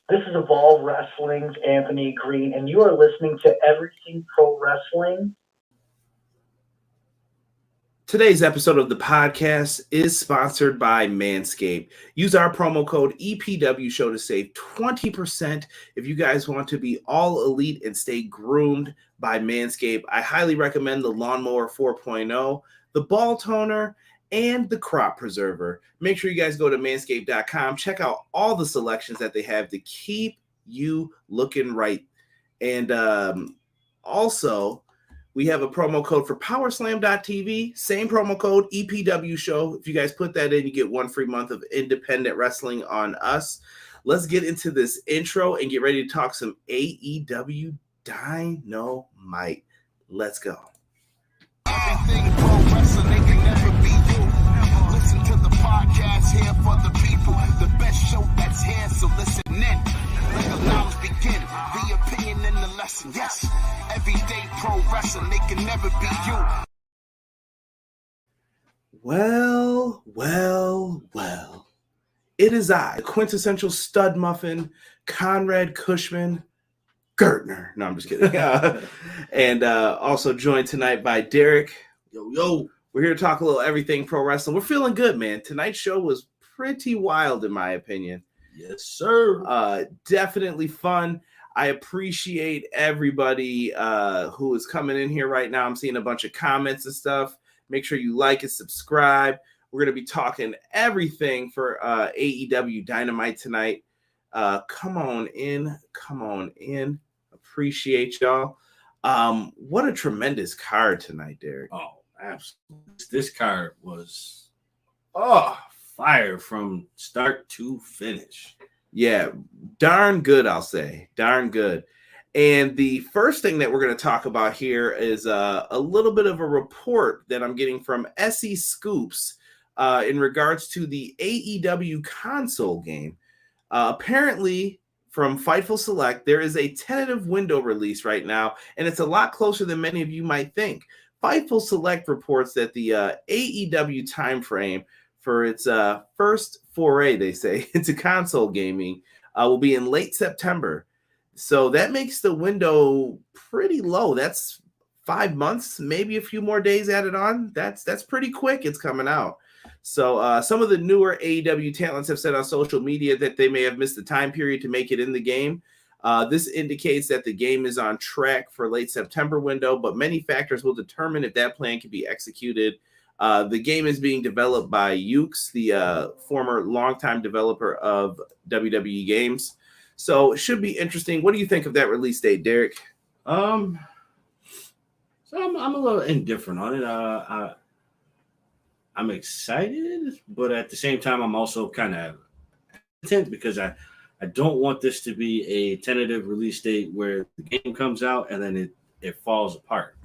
This is Evolve Wrestling's Anthony Green, and you are listening to Everything Pro Wrestling. Today's episode of the podcast is sponsored by Manscaped. Use our promo code EPW Show to save 20% if you guys want to be all elite and stay groomed by Manscaped. I highly recommend the Lawnmower 4.0, the Ball Toner, and the Crop Preserver. Make sure you guys go to manscaped.com. Check out all the selections that they have to keep you looking right. And also, we have a promo code for Powerslam.tv. Same promo code, EPW Show. If you guys put that in, you get 1 free month of independent wrestling on us. Let's get into this intro and get ready to talk some AEW Dynamite. Let's go. Everything pro wrestling, they can never be you. Listen to the podcast here for the people. The best show that's here, so listen in. Let the knowledge begin. The opinion and the lesson. Yes, everyday pro wrestling, they can never be you. Well. It is I, the quintessential stud muffin, Conrad Cushman Gertner. No, I'm just kidding. And also joined tonight by Derek. Yo. We're here to talk a little everything pro wrestling. We're feeling good, man. Tonight's show was pretty wild, in my opinion. Yes, sir. Definitely fun. I appreciate everybody who is coming in here right now. I'm seeing a bunch of comments and stuff. Make sure you like and subscribe. We're going to be talking everything for AEW Dynamite tonight. Come on in. Appreciate y'all. What a tremendous card tonight, Derek. Oh, absolutely. This card was fire from start to finish. Yeah, darn good, I'll say. Darn good. And the first thing that we're going to talk about here is a little bit of a report that I'm getting from SE Scoops in regards to the AEW console game. Apparently, from Fightful Select, there is a tentative window release right now, and it's a lot closer than many of you might think. Fightful Select reports that the AEW timeframe for its first foray, they say, into console gaming will be in late September. So that makes the window pretty low. That's 5 months, maybe a few more days added on. That's pretty quick. It's coming out. So some of the newer AEW talents have said on social media that they may have missed the time period to make it in the game. This indicates that the game is on track for late September window, but many factors will determine if that plan can be executed. The game is being developed by Ukes, the former longtime developer of WWE games. So it should be interesting. What do you think of that release date, Derek? So I'm a little indifferent on it. I'm excited, but at the same time, I'm also kind of hesitant because I don't want this to be a tentative release date where the game comes out and then it falls apart.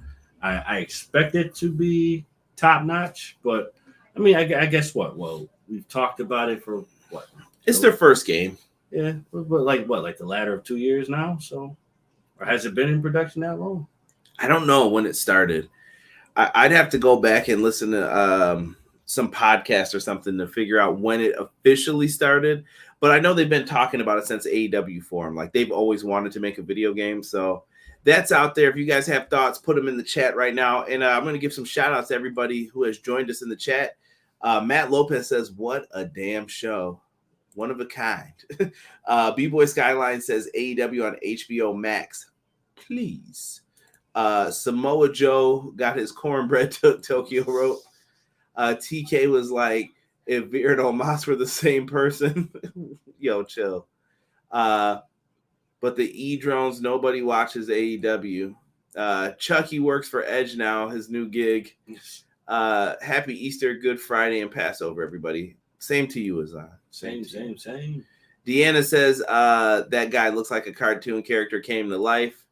I expect it to be top notch, but I mean, I guess what? Well, we've talked about it for what? It's their first game. Yeah, but like the latter of 2 years now. So, or has it been in production that long? I don't know when it started. I'd have to go back and listen to some podcast or something to figure out when it officially started. But I know they've been talking about it since AEW formed. Like they've always wanted to make a video game. So that's out there. If you guys have thoughts, put them in the chat right now. And I'm going to give some shout outs to everybody who has joined us in the chat. Matt Lopez says, what a damn show. One of a kind. B-Boy Skyline says AEW on HBO Max. Please. Samoa Joe got his cornbread Tokyo wrote. TK was like, if Veer and Omos were the same person, yo, chill. But the E-Drones, nobody watches AEW. Chucky works for Edge now, his new gig. Happy Easter, Good Friday, and Passover, everybody. Same to you, Azan. Same. Deanna says that guy looks like a cartoon character came to life.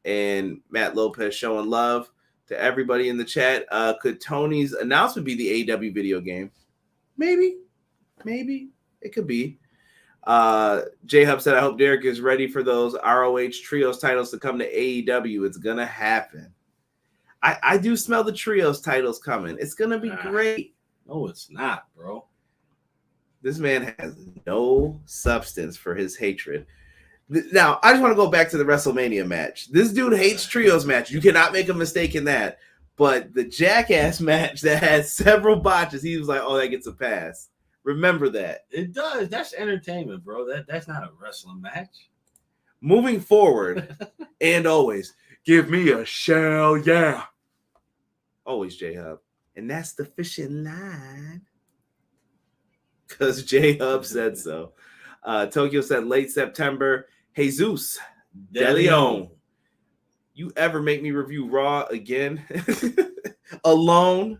And Matt Lopez showing love to everybody in the chat. Could Tony's announcement be the AEW video game? Maybe. It could be. J-Hub said, I hope Derek is ready for those ROH Trios titles to come to AEW. It's going to happen. I do smell the Trios titles coming. It's going to be great. No, it's not, bro. This man has no substance for his hatred. Now, I just want to go back to the WrestleMania match. This dude hates trios match. You cannot make a mistake in that. But the Jackass match that had several botches, he was like, oh, that gets a pass. Remember that. It does. That's entertainment, bro. That's not a wrestling match. Moving forward, and always, give me a shell, yeah. Always J-Hub. And that's the fishing line. Because J-Hub said so. Tokyo said late September. Jesus De Leon. You ever make me review Raw again? Alone?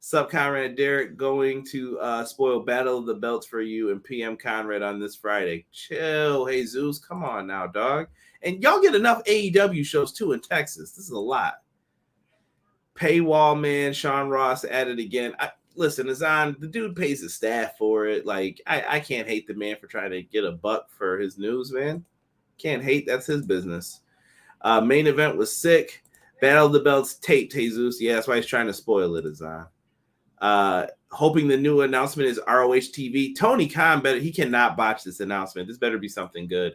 Sup, Conrad and Derek, going to spoil Battle of the Belts for you and PM Conrad on this Friday. Chill, Jesus. Come on now, dog. And y'all get enough AEW shows, too, in Texas. This is a lot. Paywall, man. Sean Ross at it again. Listen, Azan, the dude pays his staff for it. Like, I can't hate the man for trying to get a buck for his news, man. Can't hate. That's his business. Main event was sick. Battle of the Belts taped, Jesus. Yeah, that's why he's trying to spoil it, Azan. Hoping the new announcement is ROH TV. Tony Khan better. He cannot botch this announcement. This better be something good.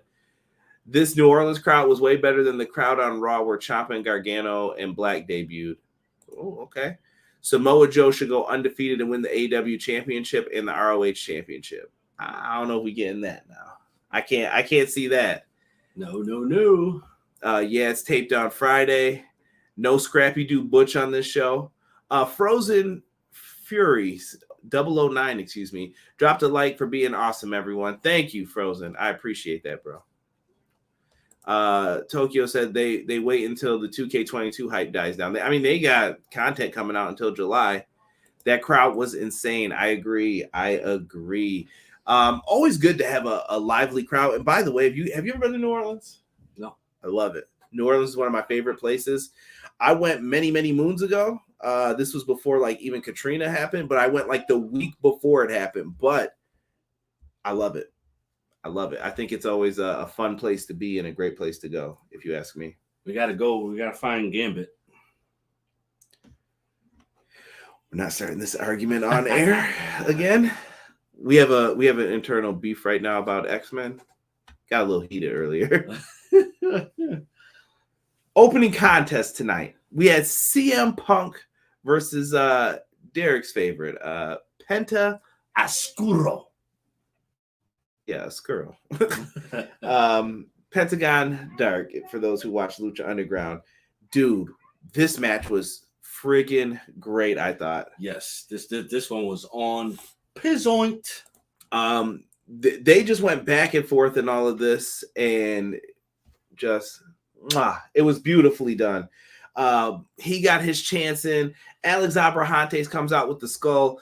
This New Orleans crowd was way better than the crowd on Raw where Ciampa and Gargano and Black debuted. Oh, okay. Samoa Joe should go undefeated and win the AEW Championship and the ROH Championship. I don't know if we getting that now. I can't see that. No. Yeah, it's taped on Friday. No Scrappy Doo Butch on this show. Frozen Furies 009, excuse me, dropped a like for being awesome, everyone. Thank you, Frozen. I appreciate that, bro. Tokyo said they wait until the 2K22 hype dies down. They got content coming out until July. That crowd was insane. I agree. Always good to have a lively crowd. And by the way, have you ever been to New Orleans? No. I love it. New Orleans is one of my favorite places. I went many, many moons ago. This was before like even Katrina happened, but I went like the week before it happened. But I love it. I think it's always a fun place to be and a great place to go, if you ask me. We got to go. We got to find Gambit. We're not starting this argument on air again. We have an internal beef right now about X-Men. Got a little heated earlier. Opening contest tonight. We had CM Punk versus Derek's favorite, Penta Oscuro. Yeah, Skrull. Pentagon Dark, for those who watch Lucha Underground. Dude, this match was friggin' great, I thought. Yes, this one was on Pizzoint. They just went back and forth in all of this, and just, it was beautifully done. He got his chance in. Alex Abrahantes comes out with the skull.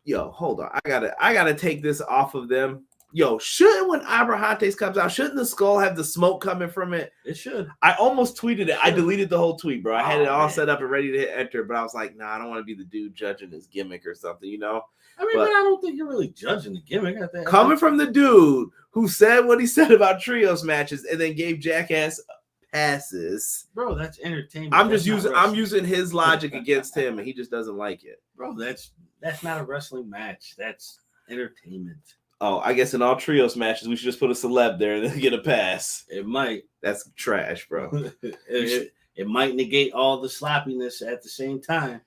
Yo, hold on. I gotta take this off of them. Yo, shouldn't when Abrahantes comes out, shouldn't the skull have the smoke coming from it? It should. I almost tweeted it. I deleted the whole tweet, bro. I had it all set up and ready to hit enter, but I was like, nah, I don't want to be the dude judging his gimmick or something, you know? But I don't think you're really judging the gimmick. Coming from the dude who said what he said about trios matches and then gave Jackass passes. Bro, that's entertainment. I'm using his logic against him, and he just doesn't like it. Bro, that's not a wrestling match. That's entertainment. Oh, I guess in all trios matches, we should just put a celeb there and then get a pass. It might. That's trash, bro. it might negate all the sloppiness at the same time.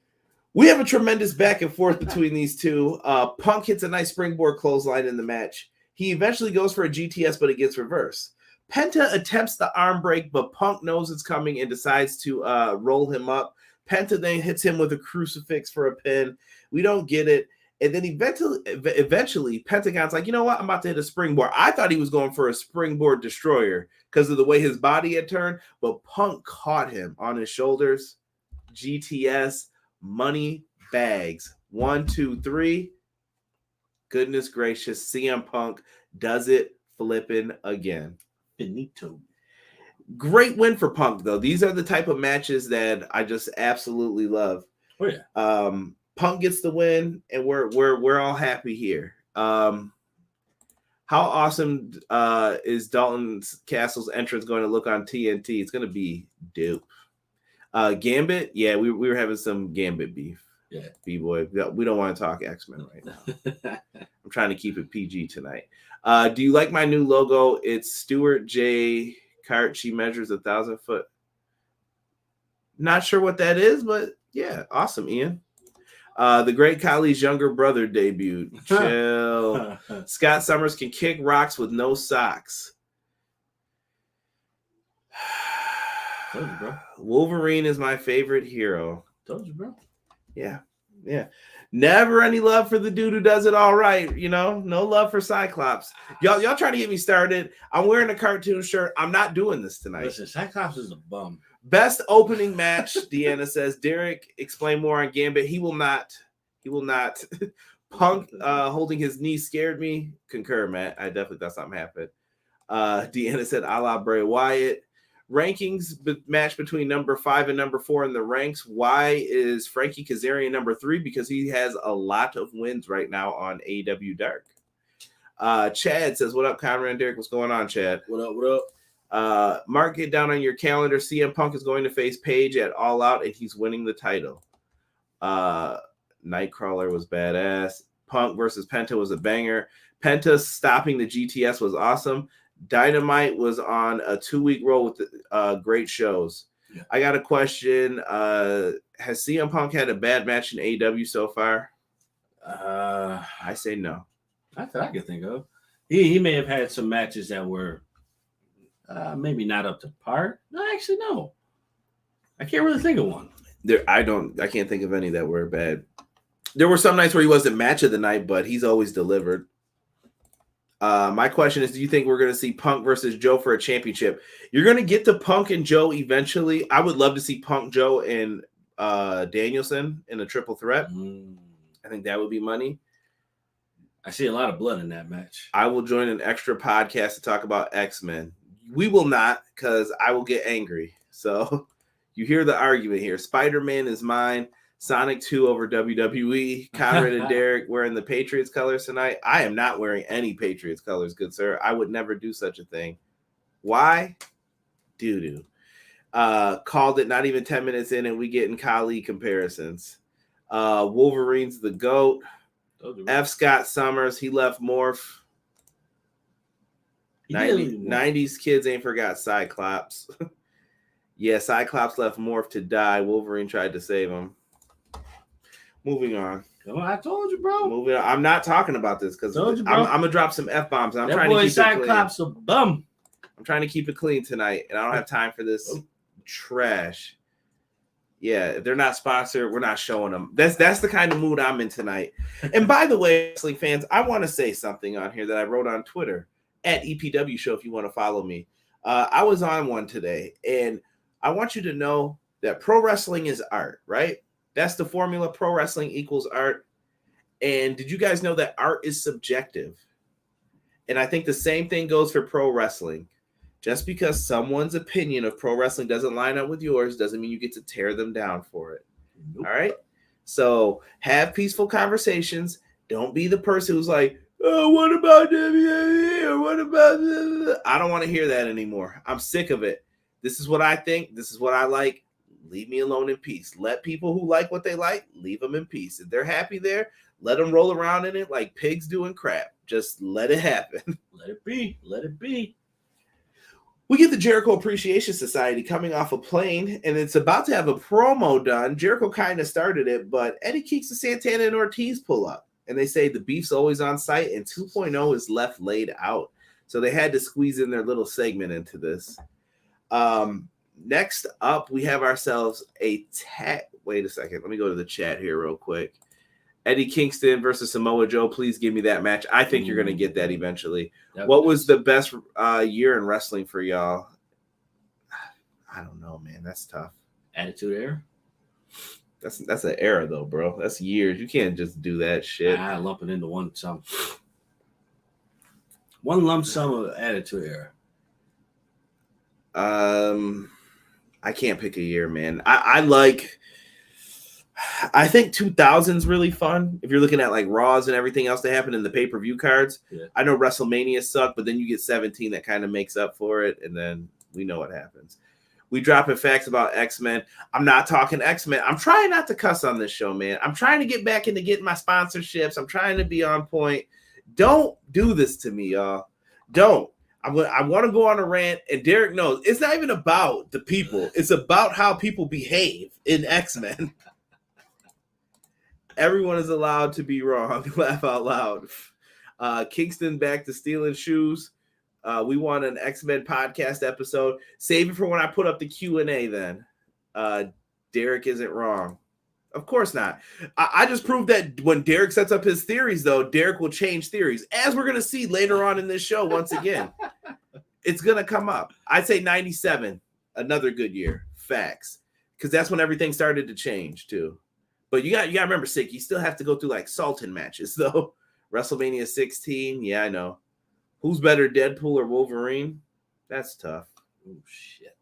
We have a tremendous back and forth between these two. Punk hits a nice springboard clothesline in the match. He eventually goes for a GTS, but it gets reversed. Penta attempts the arm break, but Punk knows it's coming and decides to roll him up. Penta then hits him with a crucifix for a pin. We don't get it. And then eventually, Pentagon's like, you know what? I'm about to hit a springboard. I thought he was going for a springboard destroyer because of the way his body had turned, but Punk caught him on his shoulders. GTS, money bags. 1, 2, 3. Goodness gracious, CM Punk does it flipping again. Benito. Great win for Punk, though. These are the type of matches that I just absolutely love. Oh, yeah. Punk gets the win, and we're all happy here. How awesome is Dalton Castle's entrance going to look on TNT? It's going to be dope. Gambit, yeah, we were having some Gambit beef. Yeah. B-boy. We don't want to talk X-Men right now. I'm trying to keep it PG tonight. Do you like my new logo? It's Stuart J. Cart. She measures 1,000 foot. Not sure what that is, but yeah, awesome, Ian. The Great Khali's younger brother debuted. Chill. Scott Summers can kick rocks with no socks. Told you, bro. Wolverine is my favorite hero. Told you, bro. Yeah. Never any love for the dude who does it all right. You know, no love for Cyclops. Y'all trying to get me started. I'm wearing a cartoon shirt. I'm not doing this tonight. Listen, Cyclops is a bum. Best opening match, Deanna says. Derek, explain more on Gambit. He will not. Punk holding his knee scared me. Concur, Matt. I definitely thought something happened. Deanna said, a la Bray Wyatt. Rankings match between number 5 and number 4 in the ranks. Why is Frankie Kazarian number 3? Because he has a lot of wins right now on AEW Dark. Chad says, what up, Conrad and Derek? What's going on, Chad? What up? Mark it down on your calendar. CM Punk is going to face Paige at All Out, and he's winning the title. Nightcrawler was badass. Punk versus Penta was a banger. Penta stopping the GTS was awesome. Dynamite was on a 2-week roll with great shows. Yeah. I got a question. Has CM Punk had a bad match in AEW so far? I say no. Not that I can think of. He may have had some matches that were maybe not up to par. No, actually, no. I can't really think of one. I can't think of any that were bad. There were some nights where he wasn't match of the night, but he's always delivered. My question is, do you think we're going to see Punk versus Joe for a championship? You're going to get to Punk and Joe eventually. I would love to see Punk, Joe, and Danielson in a triple threat. I think that would be money. I see a lot of blood in that match. I will join an extra podcast to talk about X-Men. We will not, because I will get angry. So you hear the argument here. Spider-Man is mine. Sonic 2 over WWE. Conrad and Derek wearing the Patriots colors tonight. I am not wearing any Patriots colors, good sir. I would never do such a thing. Why? Doo-doo. Called it not even 10 minutes in, and we getting Khali comparisons. Wolverine's the GOAT. F. Scott Summers, he left Morph. 90s kids ain't forgot Cyclops. Yeah, Cyclops left Morph to die. Wolverine tried to save him. Moving on. I told you, bro. Moving on. I'm not talking about this because I'm gonna drop some F-bombs. I'm trying to keep Cyclops it clean. A bum. I'm trying to keep it clean tonight, and I don't have time for this trash. Yeah, if they're not sponsored, we're not showing them. That's the kind of mood I'm in tonight. And by the way, wrestling fans, I want to say something on here that I wrote on Twitter at EPW Show if you want to follow me. I was on one today, and I want you to know that pro wrestling is art, right? That's the formula. Pro wrestling equals art. And did you guys know that art is subjective? And I think the same thing goes for pro wrestling. Just because someone's opinion of pro wrestling doesn't line up with yours doesn't mean you get to tear them down for it. Nope. All right? So have peaceful conversations. Don't be the person who's like, oh, what about WWE? Or what about... I don't want to hear that anymore. I'm sick of it. This is what I think. This is what I like. Leave me alone in peace. Let people who like what they like, leave them in peace. If they're happy there, let them roll around in it like pigs doing crap. Just let it happen. Let it be. Let it be. We get the Jericho Appreciation Society coming off a plane, and it's about to have a promo done. Jericho kind of started it, but Eddie Keeks, Santana, and Ortiz pull up, and they say the beef's always on site, and 2.0 is left laid out. So they had to squeeze in their little segment into this. Next up, we have ourselves a tag. Wait a second. Let me go to the chat here real quick. Eddie Kingston versus Samoa Joe. Please give me that match. I think you're going to get that eventually. What was the best year in wrestling for y'all? I don't know, man. That's tough. Attitude Era? That's an era, though, bro. That's years. You can't just do that shit. I lump it into one sum. One lump sum of Attitude Era. I can't pick a year, man. I think 2000's really fun. If you're looking at like Raws and everything else that happened in the pay-per-view cards. Yeah. I know WrestleMania sucked, but then you get 17 that kind of makes up for it, and then we know what happens. We dropping facts about X-Men. I'm not talking X-Men. I'm trying not to cuss on this show, man. I'm trying to get back into getting my sponsorships. I'm trying to be on point. Don't do this to me, y'all. Don't. I want to go on a rant, and Derek knows it's not even about the people. It's about how people behave in X-Men. Everyone is allowed to be wrong. Laugh out loud. Kingston back to stealing shoes. We want an X-Men podcast episode. Save it for when I put up the Q&A then. Derek isn't wrong. Of course not. I just proved that when Derek sets up his theories, though, Derek will change theories, as we're going to see later on in this show once again. It's going to come up. I'd say 97, another good year. Facts. Because that's when everything started to change, too. But you got to remember, Sick, you still have to go through, like, Sultan matches, though. WrestleMania 16, yeah, I know. Who's better, Deadpool or Wolverine? That's tough. Oh, shit.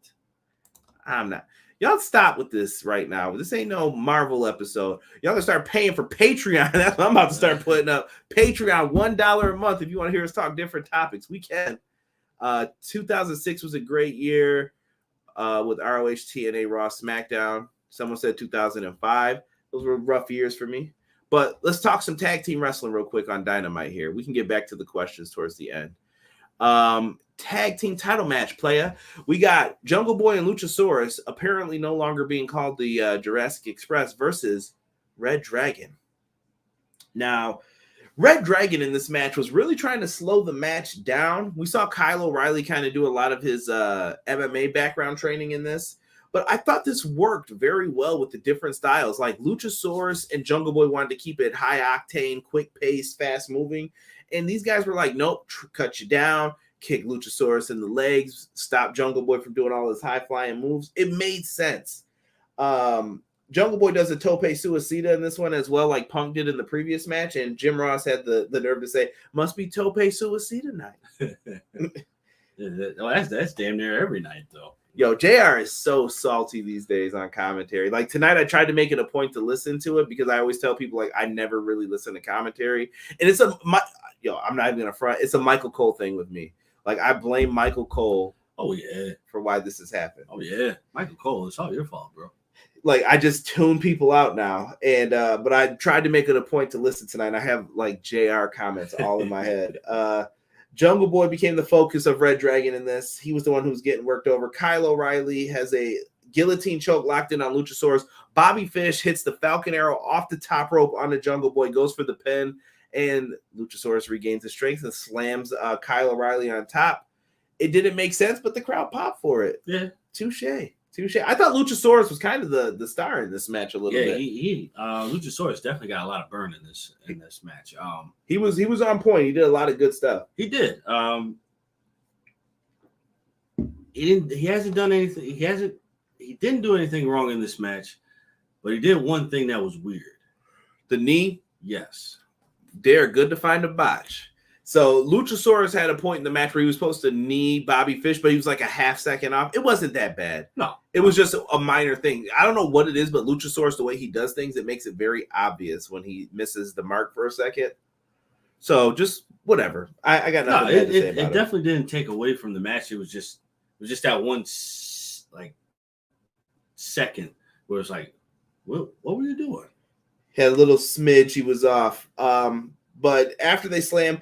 I'm not. Y'all stop with this right now. This ain't no Marvel episode. Y'all gonna start paying for Patreon. That's what I'm about to start putting up. Patreon, $1 a month. If you want to hear us talk different topics, we can. 2006 was a great year with ROH, TNA, Raw, SmackDown. Someone said 2005. Those were rough years for me. But let's talk some tag team wrestling real quick on Dynamite here. We can get back to the questions towards the end. Tag team title match, playa. We got Jungle Boy and Luchasaurus apparently no longer being called the Jurassic Express versus Red Dragon. Now, Red Dragon in this match was really trying to slow the match down. We saw Kyle O'Reilly kind of do a lot of his MMA background training in this. But I thought this worked very well with the different styles. Like Luchasaurus and Jungle Boy wanted to keep it high octane, quick pace, fast moving. And these guys were like, nope, cut you down, kick Luchasaurus in the legs, stop Jungle Boy from doing all his high flying moves. It made sense. Jungle Boy does a tope suicida in this one as well, like Punk did in the previous match. And Jim Ross had the nerve to say, must be tope suicida night. That's damn near every night, though. Yo, JR is so salty these days on commentary. Like tonight, I tried to make it a point to listen to it because I always tell people like I never really listen to commentary, and it's I'm not even gonna front. It's a Michael Cole thing with me. Like I blame Michael Cole. Oh yeah, for why this has happened. Oh yeah, Michael Cole. It's all your fault, bro. Like I just tune people out now, and but I tried to make it a point to listen tonight. I have like JR comments all in my head. Jungle Boy became the focus of Red Dragon in this. He was the one who was getting worked over. Kyle O'Reilly has a guillotine choke locked in on Luchasaurus. Bobby Fish hits the Falcon Arrow off the top rope on the Jungle Boy, goes for the pin, and Luchasaurus regains his strength and slams Kyle O'Reilly on top. It didn't make sense, but the crowd popped for it. Yeah. Touche. I thought Luchasaurus was kind of the star in this match a little bit. Yeah, Luchasaurus definitely got a lot of burn in this match. He was on point. He did a lot of good stuff. He did. He hasn't done anything. He didn't do anything wrong in this match, but he did one thing that was weird. The knee? Yes. They're good to find a botch. So Luchasaurus had a point in the match where he was supposed to knee Bobby Fish, but he was like a half second off. It wasn't that bad. No. It was just a minor thing. I don't know what it is, but Luchasaurus, the way he does things, it makes it very obvious when he misses the mark for a second. So just whatever. I got nothing bad to say about it. It definitely didn't take away from the match. It was just that one like second where it's like, what were you doing? Had a little smidge. He was off. But after they slam,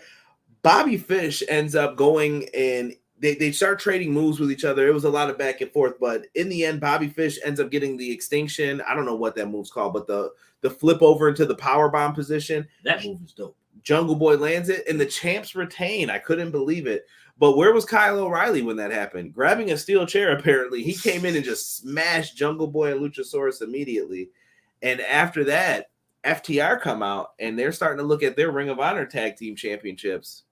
Bobby Fish ends up going and they start trading moves with each other. It was a lot of back and forth, but in the end, Bobby Fish ends up getting the extinction. I don't know what that move's called, but the flip over into the powerbomb position. That move is dope. Jungle Boy lands it, and the champs retain. I couldn't believe it. But where was Kyle O'Reilly when that happened? Grabbing a steel chair, apparently. He came in and just smashed Jungle Boy and Luchasaurus immediately. And after that, FTR come out, and they're starting to look at their Ring of Honor Tag Team Championships.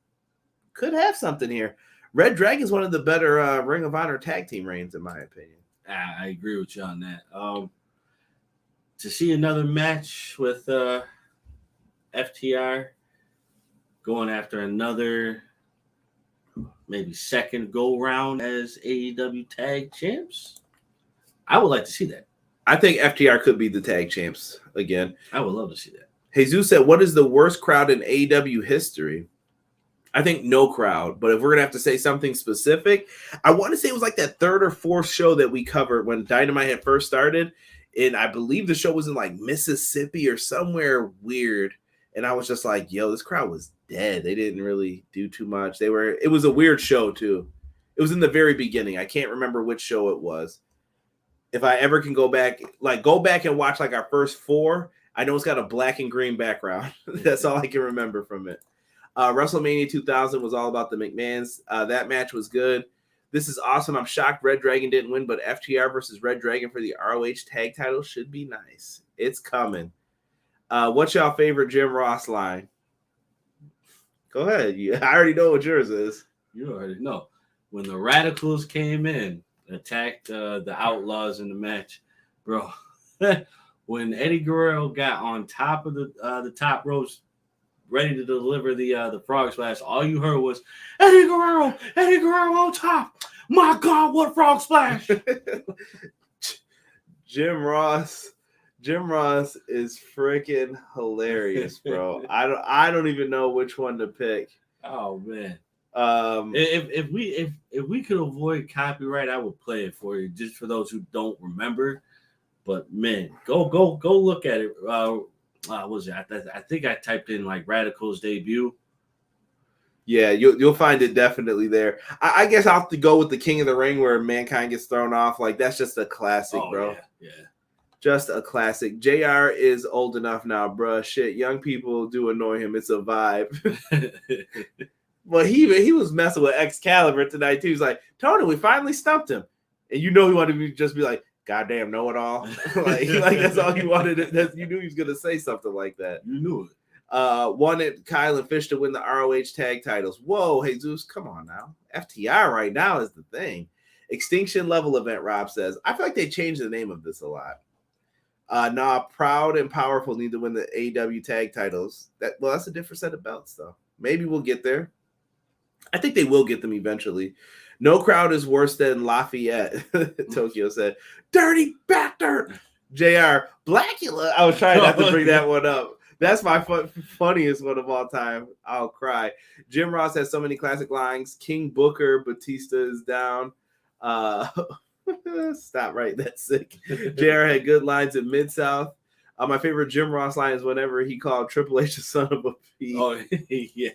Could have something here. Red Dragon is one of the better Ring of Honor Tag Team reigns, in my opinion. I agree with you on that. To see another match with FTR going after another maybe second go round as AEW Tag Champs, I would like to see that. I think FTR could be the Tag Champs again. I would love to see that. Jesus said, what is the worst crowd in AEW history? I think no crowd. But if we're gonna have to say something specific, I want to say it was like that third or fourth show that we covered when Dynamite had first started, and I believe the show was in like Mississippi or somewhere weird. And I was just like, yo, this crowd was dead. They didn't really do too much. It was a weird show too. It was in the very beginning. I can't remember which show it was. If I ever can go back and watch like our first 4, I know it's got a black and green background. That's all I can remember from it. WrestleMania 2000 was all about the McMahons. That match was good. This is awesome. I'm shocked Red Dragon didn't win, but FTR versus Red Dragon for the ROH tag title should be nice. It's coming. What's y'all favorite Jim Ross line? Go ahead. I already know what yours is. You already know. When the Radicals came in, attacked the Outlaws in the match, bro. When Eddie Guerrero got on top of the top ropes, ready to deliver the frog splash, all you heard was Eddie Guerrero on top. My God, what frog splash! Jim Ross is freaking hilarious, bro. I don't even know which one to pick. Oh man. If we could avoid copyright, I would play it for you, just for those who don't remember. But man, go look at it. What was it? I think I typed in like Radical's debut. Yeah, you'll find it definitely there. I guess I'll have to go with the King of the Ring where Mankind gets thrown off. Like that's just a classic, bro. Yeah. Just a classic. JR is old enough now, bro. Shit, young people do annoy him. It's a vibe. But he was messing with Excalibur tonight too. He's like, Tony, we finally stumped him, and you know he wanted to just be like, "Goddamn, know it all." like that's all he wanted. You knew he was gonna say something like that. You knew it. Wanted Kyle and Fish to win the ROH tag titles. Whoa, Jesus, come on now. FTR right now is the thing. Extinction level event. Rob says, I feel like they changed the name of this a lot. Proud and Powerful need to win the AEW tag titles. That's a different set of belts though. Maybe we'll get there. I think they will get them eventually. No crowd is worse than Lafayette. Tokyo said, dirty bastard. JR, Blackula. I was trying not to bring that one up. That's my funniest one of all time. I'll cry. Jim Ross has so many classic lines. King Booker, Batista is down. Stop writing that sick. JR had good lines in Mid-South. My favorite Jim Ross line is whenever he called Triple H a son of a P. Oh, yeah.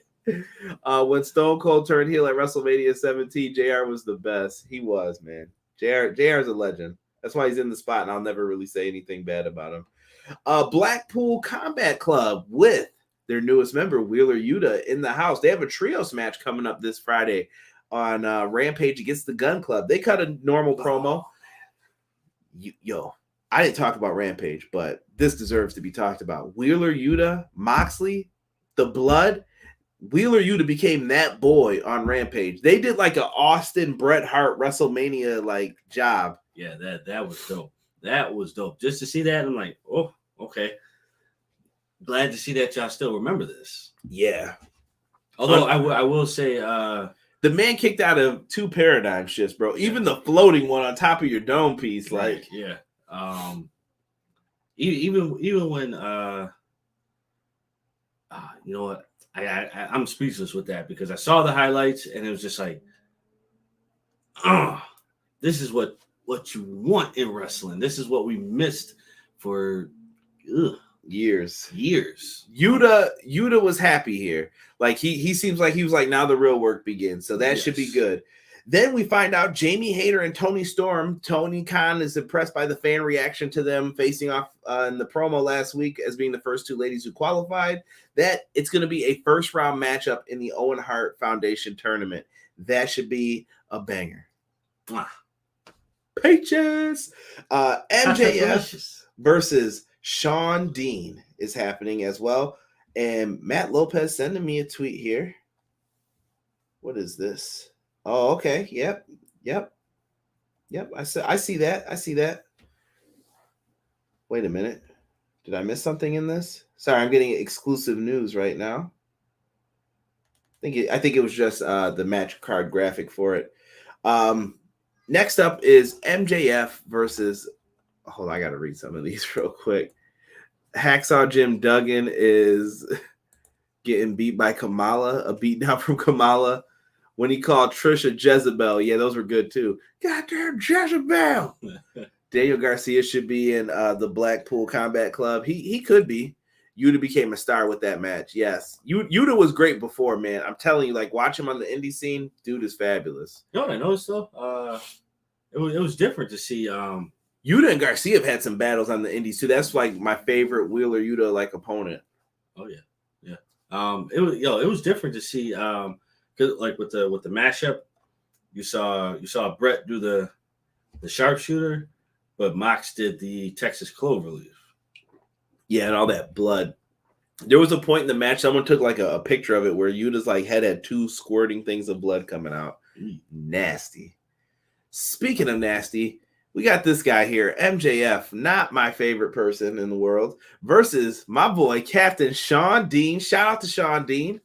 When Stone Cold turned heel at WrestleMania 17, JR was the best. He was, man. JR is a legend. That's why he's in the spot, and I'll never really say anything bad about him. Blackpool Combat Club with their newest member, Wheeler Yuta, in the house. They have a trios match coming up this Friday on Rampage against the Gun Club. They cut a normal promo. Yo, I didn't talk about Rampage, but this deserves to be talked about. Wheeler Yuta, Moxley, the Blood. Wheeler Yuta became that boy on Rampage. They did like an Austin Bret Hart WrestleMania like job. Yeah, that was dope. That was dope. Just to see that, I'm like, oh, okay. Glad to see that y'all still remember this. Yeah. Although I will say, the man kicked out of 2 paradigm shifts, bro. Even the floating one on top of your dome piece, like yeah. Even when you know what, I'm speechless with that because I saw the highlights and it was just like, this is what you want in wrestling. This is what we missed for years. Yuta was happy here. Like he seems like he was like, now the real work begins. So that should be good. Then we find out Jamie Hayter and Toni Storm. Tony Khan is impressed by the fan reaction to them facing off in the promo last week as being the first 2 ladies who qualified. That it's going to be a first round matchup in the Owen Hart Foundation Tournament. That should be a banger. Peaches. MJF versus Sean Dean is happening as well. And Matt Lopez sending me a tweet here. What is this? Oh, okay. Yep. I see that. Wait a minute. Did I miss something in this? Sorry, I'm getting exclusive news right now. I think it was just the match card graphic for it. Next up is MJF versus. Hold on, I gotta read some of these real quick. Hacksaw Jim Duggan is getting beat by Kamala, a beatdown from Kamala. When he called Trisha Jezebel, yeah, those were good too. Goddamn Jezebel! Daniel Garcia should be in the Blackpool Combat Club. He could be. Yuta became a star with that match. Yes, Yuta was great before, man. I'm telling you, like, watch him on the indie scene. Dude is fabulous. You know what I noticed though? It was different to see. Yuta and Garcia have had some battles on the indies too. That's like my favorite Wheeler Yuta like opponent. Oh yeah. It was different to see. 'Cause like with the mashup, you saw Brett do the sharpshooter, but Mox did the Texas Cloverleaf. Yeah, and all that blood. There was a point in the match, someone took like a picture of it where Yuta's like head had 2 squirting things of blood coming out. Nasty. Speaking of nasty, we got this guy here, MJF, not my favorite person in the world, versus my boy, Captain Shawn Dean. Shout out to Shawn Dean.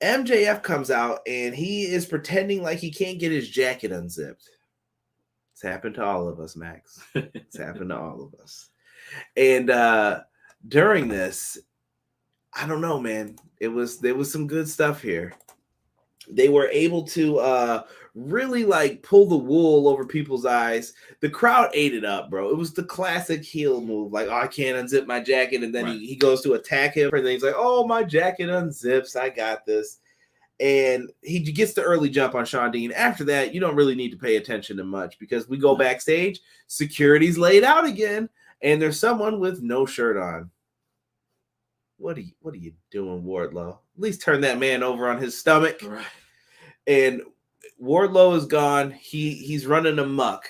MJF comes out and he is pretending like he can't get his jacket unzipped. It's happened to all of us, Max. It's happened to all of us. And during this, I don't know, man. There was some good stuff here. They were able to really like pull the wool over people's eyes. The crowd ate it up, bro. It was the classic heel move. Like, oh, I can't unzip my jacket. And then he goes to attack him. And then he's like, oh, my jacket unzips. I got this. And he gets the early jump on Shawn Dean. After that, you don't really need to pay attention to much because we go backstage. Security's laid out again. And there's someone with no shirt on. What are you doing, Wardlow? At least turn that man over on his stomach. Right. And Wardlow is gone. He's running amok.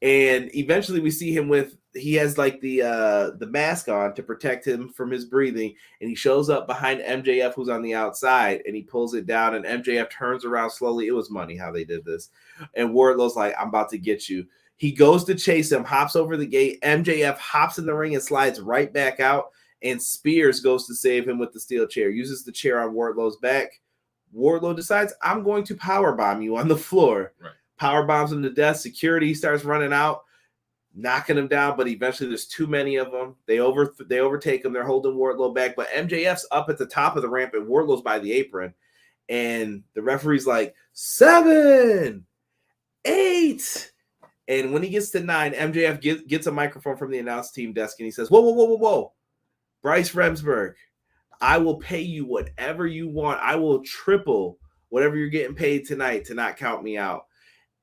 And eventually we see him he has like the mask on to protect him from his breathing. And he shows up behind MJF, who's on the outside, and he pulls it down. And MJF turns around slowly. It was money how they did this. And Wardlow's like, I'm about to get you. He goes to chase him, hops over the gate. MJF hops in the ring and slides right back out. And Spears goes to save him with the steel chair, uses the chair on Wardlow's back. Wardlow decides, I'm going to powerbomb you on the floor. Right. Powerbombs him to death. Security starts running out, knocking him down, but eventually there's too many of them. They overtake him. They're holding Wardlow back, but MJF's up at the top of the ramp and Wardlow's by the apron. And the referee's like, 7, 8. And when he gets to 9, MJF gets a microphone from the announce team desk and he says, whoa. Bryce Remsburg, I will pay you whatever you want. I will triple whatever you're getting paid tonight to not count me out.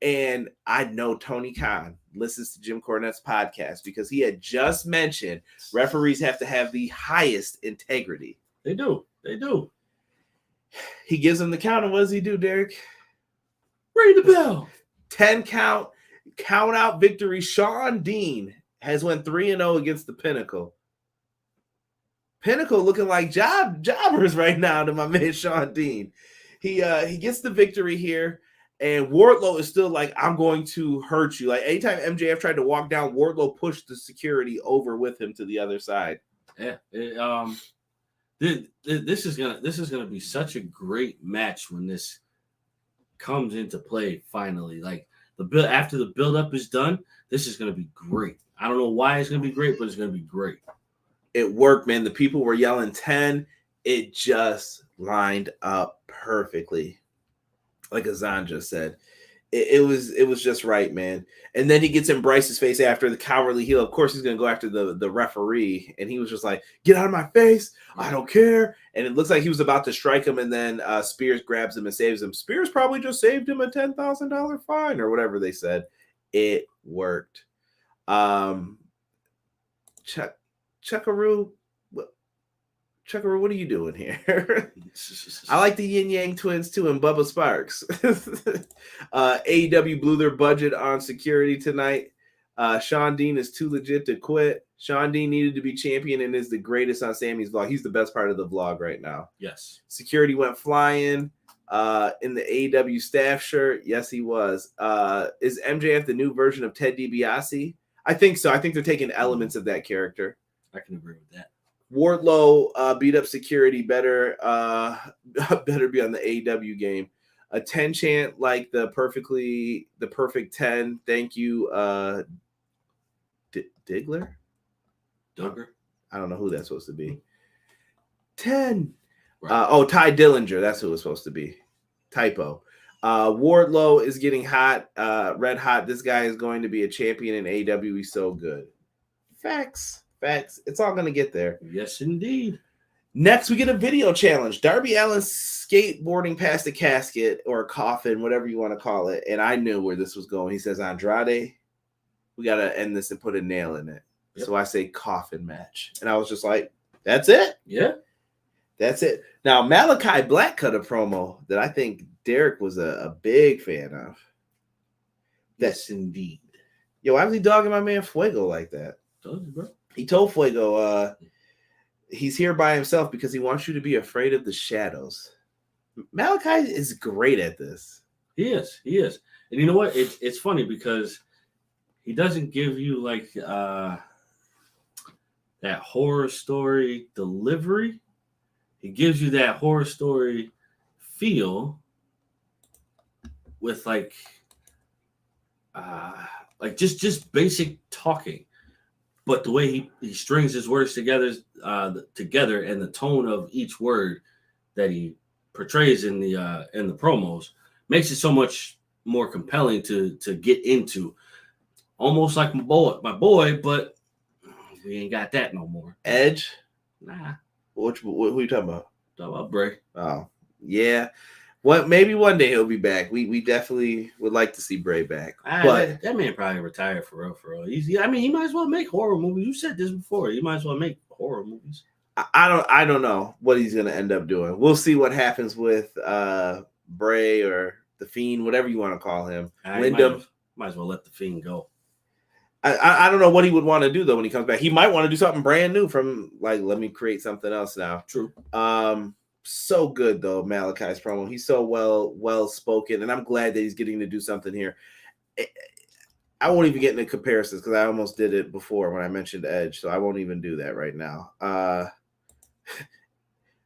And I know Tony Khan listens to Jim Cornette's podcast because he had just mentioned referees have to have the highest integrity. They do. He gives him the count, and what does he do, Derek? Ring the bell. 10 count out victory. Shawn Dean has went 3-0 against the Pinnacle. Pinnacle looking like jobbers right now to my man Shawn Dean. He gets the victory here, and Wardlow is still like, I'm going to hurt you. Like anytime MJF tried to walk down, Wardlow pushed the security over with him to the other side. Yeah. This is gonna be such a great match when this comes into play finally. Like after the build up is done, this is gonna be great. I don't know why it's gonna be great, but it's gonna be great. It worked, man. The people were yelling 10. It just lined up perfectly. Like Azan just said. It was just right, man. And then he gets in Bryce's face after the cowardly heel. Of course, he's going to go after the referee. And he was just like, get out of my face. I don't care. And it looks like he was about to strike him. And then Spears grabs him and saves him. Spears probably just saved him a $10,000 fine or whatever they said. It worked. Chuckaroo, what are you doing here? I like the Yin Yang Twins too and Bubba Sparks. AEW blew their budget on security tonight. Shawn Dean is too legit to quit. Shawn Dean needed to be champion and is the greatest on Sammy's vlog. He's the best part of the vlog right now. Yes. Security went flying in the AEW staff shirt. Yes, he was. Is MJF the new version of Ted DiBiase? I think so. I think they're taking elements of that character. I can agree with that. Wardlow beat up security better be on the AEW game. A 10 chant like the perfect 10. Thank you, Duggar? I don't know who that's supposed to be. 10. Right. Ty Dillinger. That's who it was supposed to be. Typo. Wardlow is getting hot, red hot. This guy is going to be a champion in AEW. He's so good. Facts. It's all going to get there. Yes, indeed. Next, we get a video challenge. Darby Allin skateboarding past a casket or a coffin, whatever you want to call it. And I knew where this was going. He says, Andrade, we got to end this and put a nail in it. Yep. So I say coffin match. And I was just like, that's it? Yeah. That's it. Now, Malachi Black cut a promo that I think Derek was a big fan of. Yes, indeed. Yo, why was he dogging my man Fuego like that? Told you, bro. He told Fuego he's here by himself because he wants you to be afraid of the shadows. Malachi is great at this. He is. And you know what? It's funny because he doesn't give you like that horror story delivery. He gives you that horror story feel with like just basic talking, but the way he strings his words together and the tone of each word that he portrays in the promos makes it so much more compelling to get into. Almost like my boy, but we ain't got that no more. Edge? Nah. Who are you talking about? Talking about Bray. Oh, yeah. Well, maybe one day he'll be back. We definitely would like to see Bray back. But that man probably retired for real. He might as well make horror movies. You said this before. He might as well make horror movies. I don't know what he's going to end up doing. We'll see what happens with Bray or the Fiend, whatever you want to call him. Wyndham. Might as well let the Fiend go. I don't know what he would want to do though when he comes back. He might want to do something brand new from like, let me create something else now. True. So good though, Malachi's promo. He's so well spoken, and I'm glad that he's getting to do something here. I won't even get into comparisons because I almost did it before when I mentioned Edge, so I won't even do that right now.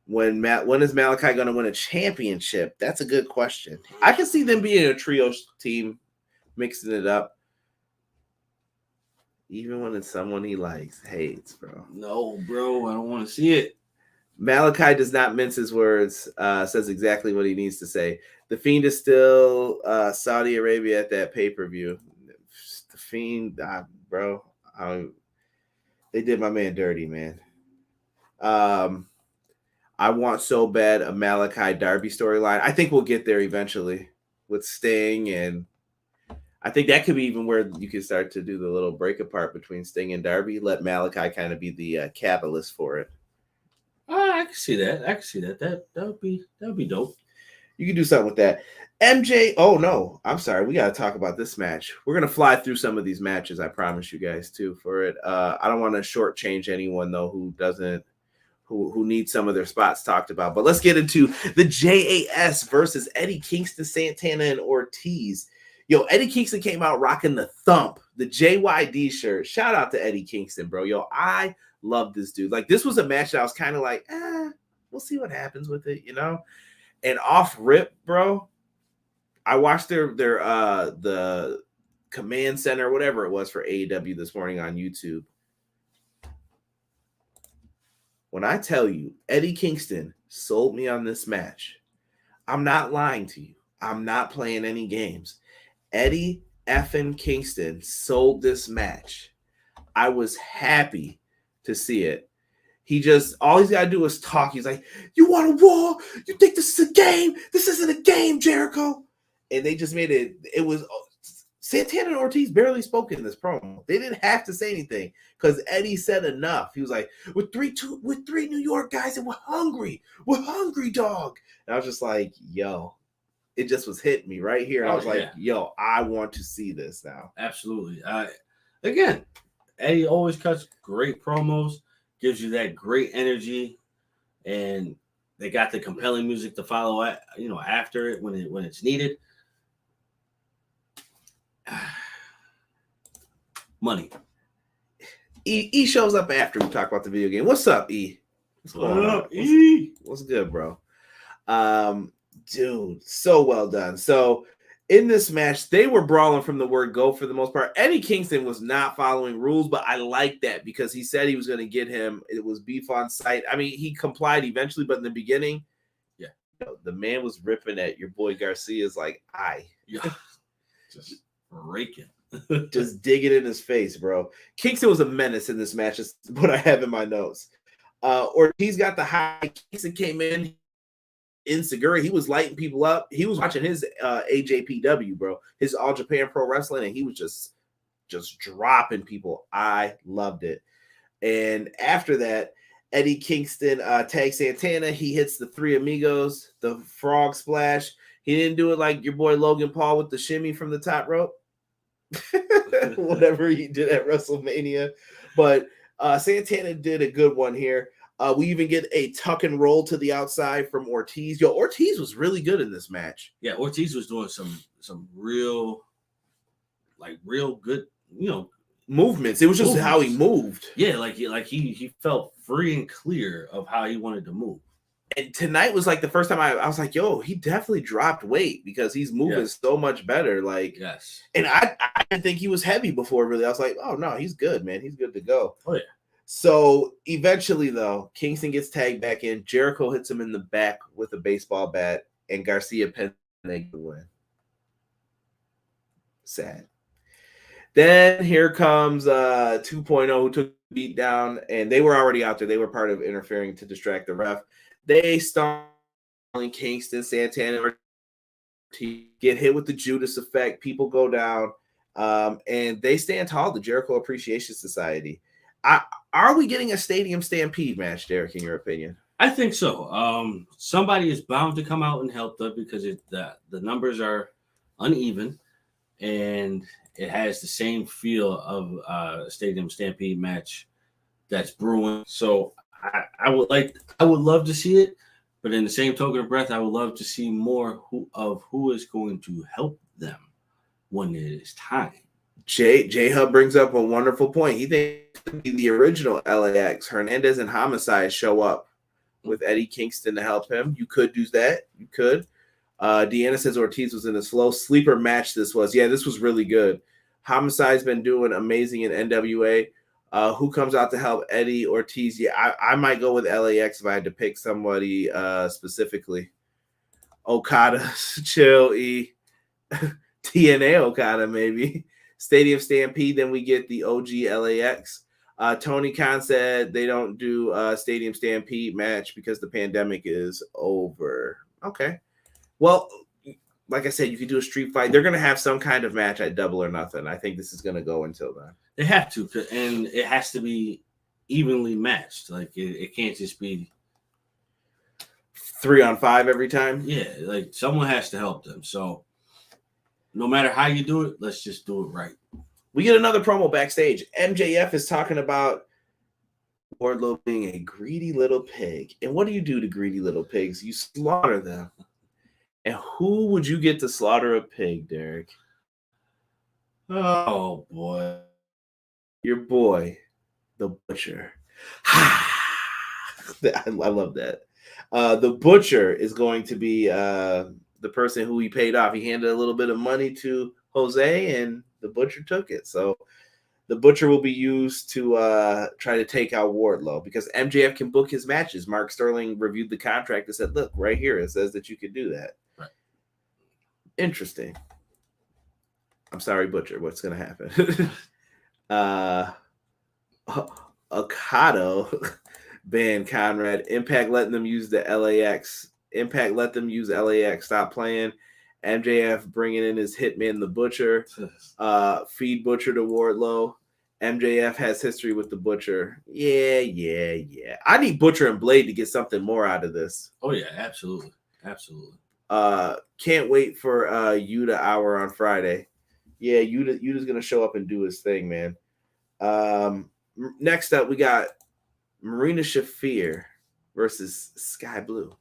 When is Malachi going to win a championship? That's a good question. I can see them being a trio team, mixing it up. Even when it's someone he hates, bro. No, bro, I don't want to see it. Malachi does not mince his words, says exactly what he needs to say. The Fiend is still Saudi Arabia at that pay-per-view. The Fiend, bro, they did my man dirty, man. I want so bad a Malachi Darby storyline. I think we'll get there eventually with Sting, and I think that could be even where you can start to do the little break apart between Sting and Darby. Let Malachi kind of be the catalyst for it. I can see that. That would be dope. You can do something with that. MJ. Oh no, I'm sorry. We got to talk about this match. We're gonna fly through some of these matches. I promise you guys too for it. I don't want to shortchange anyone though who needs some of their spots talked about. But let's get into the JAS versus Eddie Kingston, Santana, and Ortiz. Yo, Eddie Kingston came out rocking the thump, the JYD shirt. Shout out to Eddie Kingston, bro. Yo, I love this dude. Like, this was a match that I was kind of like, we'll see what happens with it, you know? And off rip, bro, I watched the command center, whatever it was for AEW this morning on YouTube. When I tell you Eddie Kingston sold me on this match, I'm not lying to you. I'm not playing any games. Eddie effing Kingston sold this match. I was happy to see it. All he's got to do is talk. He's like, you want a war? You think this is a game? This isn't a game, Jericho. And they just made it. It was Santana and Ortiz barely spoke in this promo. They didn't have to say anything because Eddie said enough. He was like, with three New York guys, and we're hungry. We're hungry, dog. And I was just like, yo. It just was hitting me right here. I was like, yo, I want to see this now. Absolutely. Again, Eddie always cuts great promos, gives you that great energy, and they got the compelling music to follow after it when it's needed. Money. E shows up after we talk about the video game. What's up, E? What's going on? E? What's good, bro? Dude, so well done. So in this match, they were brawling from the word go for the most part. Eddie Kingston was not following rules, but I like that because he said he was going to get him. It was beef on sight. I mean, he complied eventually, but in the beginning, yeah, the man was ripping at your boy Garcia's like, yeah, just raking. Just dig it in his face, bro. Kingston was a menace in this match. Is what I have in my notes. Ortiz got the high. Kingston came in Segura. He was lighting people up. He was watching his AJPW, bro, his All Japan Pro Wrestling, and he was just dropping people. I loved it. And after that, Eddie Kingston tags Santana. He hits the Three Amigos, the frog splash. He didn't do it like your boy Logan Paul with the shimmy from the top rope. Whatever he did at WrestleMania. But Santana did a good one here. We even get a tuck and roll to the outside from Ortiz. Yo, Ortiz was really good in this match. Yeah, Ortiz was doing some real good, movements. It was just how he moved. Yeah, like he felt free and clear of how he wanted to move. And tonight was like the first time I was like, yo, he definitely dropped weight because he's moving so much better. Like, yes. And I didn't think he was heavy before, really. I was like, oh no, he's good, man. He's good to go. Oh yeah. So eventually, though, Kingston gets tagged back in. Jericho hits him in the back with a baseball bat, and Garcia pins the win. Sad. Then here comes 2.0, who took the beat down, and they were already out there. They were part of interfering to distract the ref. They start Kingston, Santana, get hit with the Judas effect. People go down, and they stand tall. The Jericho Appreciation Society. Are we getting a Stadium Stampede match, Derek, in your opinion? I think so. Somebody is bound to come out and help them because the numbers are uneven, and it has the same feel of a Stadium Stampede match that's brewing. So I would love to see it, but in the same token of breath, I would love to see more who is going to help them when it is time. J Hub brings up a wonderful point. He thinks the original LAX, Hernandez and Homicide show up with Eddie Kingston to help him. You could do that. You could. Deanna says Ortiz was in a slow sleeper match. This was really good. Homicide's been doing amazing in NWA. Who comes out to help Eddie Ortiz? Yeah, I might go with LAX if I had to pick somebody specifically. Okada, Chill, TNA Okada, maybe. Stadium Stampede, then we get the OG LAX. Tony Khan said they don't do a Stadium Stampede match because the pandemic is over. Okay. Well, like I said, you could do a street fight. They're going to have some kind of match at Double or Nothing. I think this is going to go until then. They have to, and it has to be evenly matched. Like, it can't just be 3-on-5 every time. Yeah, like someone has to help them. So no matter how you do it, let's just do it right. We get another promo backstage. MJF is talking about Wardlow being a greedy little pig. And what do you do to greedy little pigs? You slaughter them. And who would you get to slaughter a pig, Derek? Oh, boy. Your boy, the Butcher. I love that. The Butcher is going to be the person who he paid off. He handed a little bit of money to Jose, and the Butcher took it. So the Butcher will be used to try to take out Wardlow because MJF can book his matches. Mark Sterling reviewed the contract and said, look, right here, it says that you can do that. Right. Interesting. I'm sorry, Butcher. What's going to happen? Okado banned Conrad. Impact letting them use the LAX. Impact let them use LAX. Stop playing. MJF bringing in his hitman, the Butcher. Feed Butcher to Wardlow. MJF has history with the Butcher. Yeah. I need Butcher and Blade to get something more out of this. Oh, yeah, absolutely. Can't wait for Yuta Hour on Friday. Yeah, Yuta's going to show up and do his thing, man. Next up, we got Marina Shafir versus Sky Blue.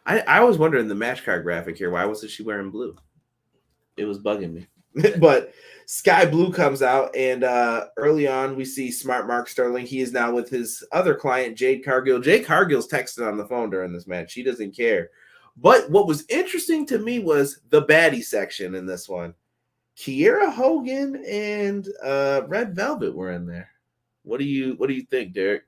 I was wondering the match card graphic here. Why wasn't she wearing blue? It was bugging me. But Sky Blue comes out, and early on, we see Smart Mark Sterling. He is now with his other client, Jade Cargill. Jade Cargill's texting on the phone during this match. She doesn't care. But what was interesting to me was the baddie section in this one. Kiera Hogan and Red Velvet were in there. What do you think, Derek?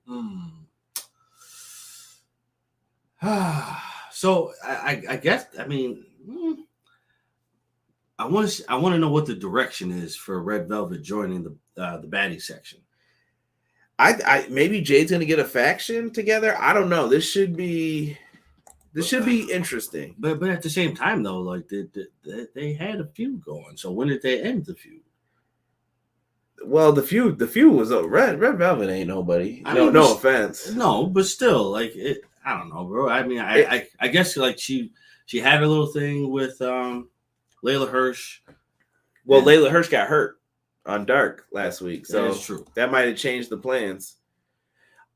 So I guess I mean I want to know what the direction is for Red Velvet joining the baddie section. I maybe Jade's gonna get a faction together. I don't know. This should be interesting. But at the same time though, like they had a feud going. So when did they end the feud? Well, the feud was Red Velvet ain't nobody. No offense. No, but still, like it. I don't know, bro. I mean, I guess like she had a little thing with Layla Hirsch. Well, Layla Hirsch got hurt on Dark last week, so that's true. That might have changed the plans.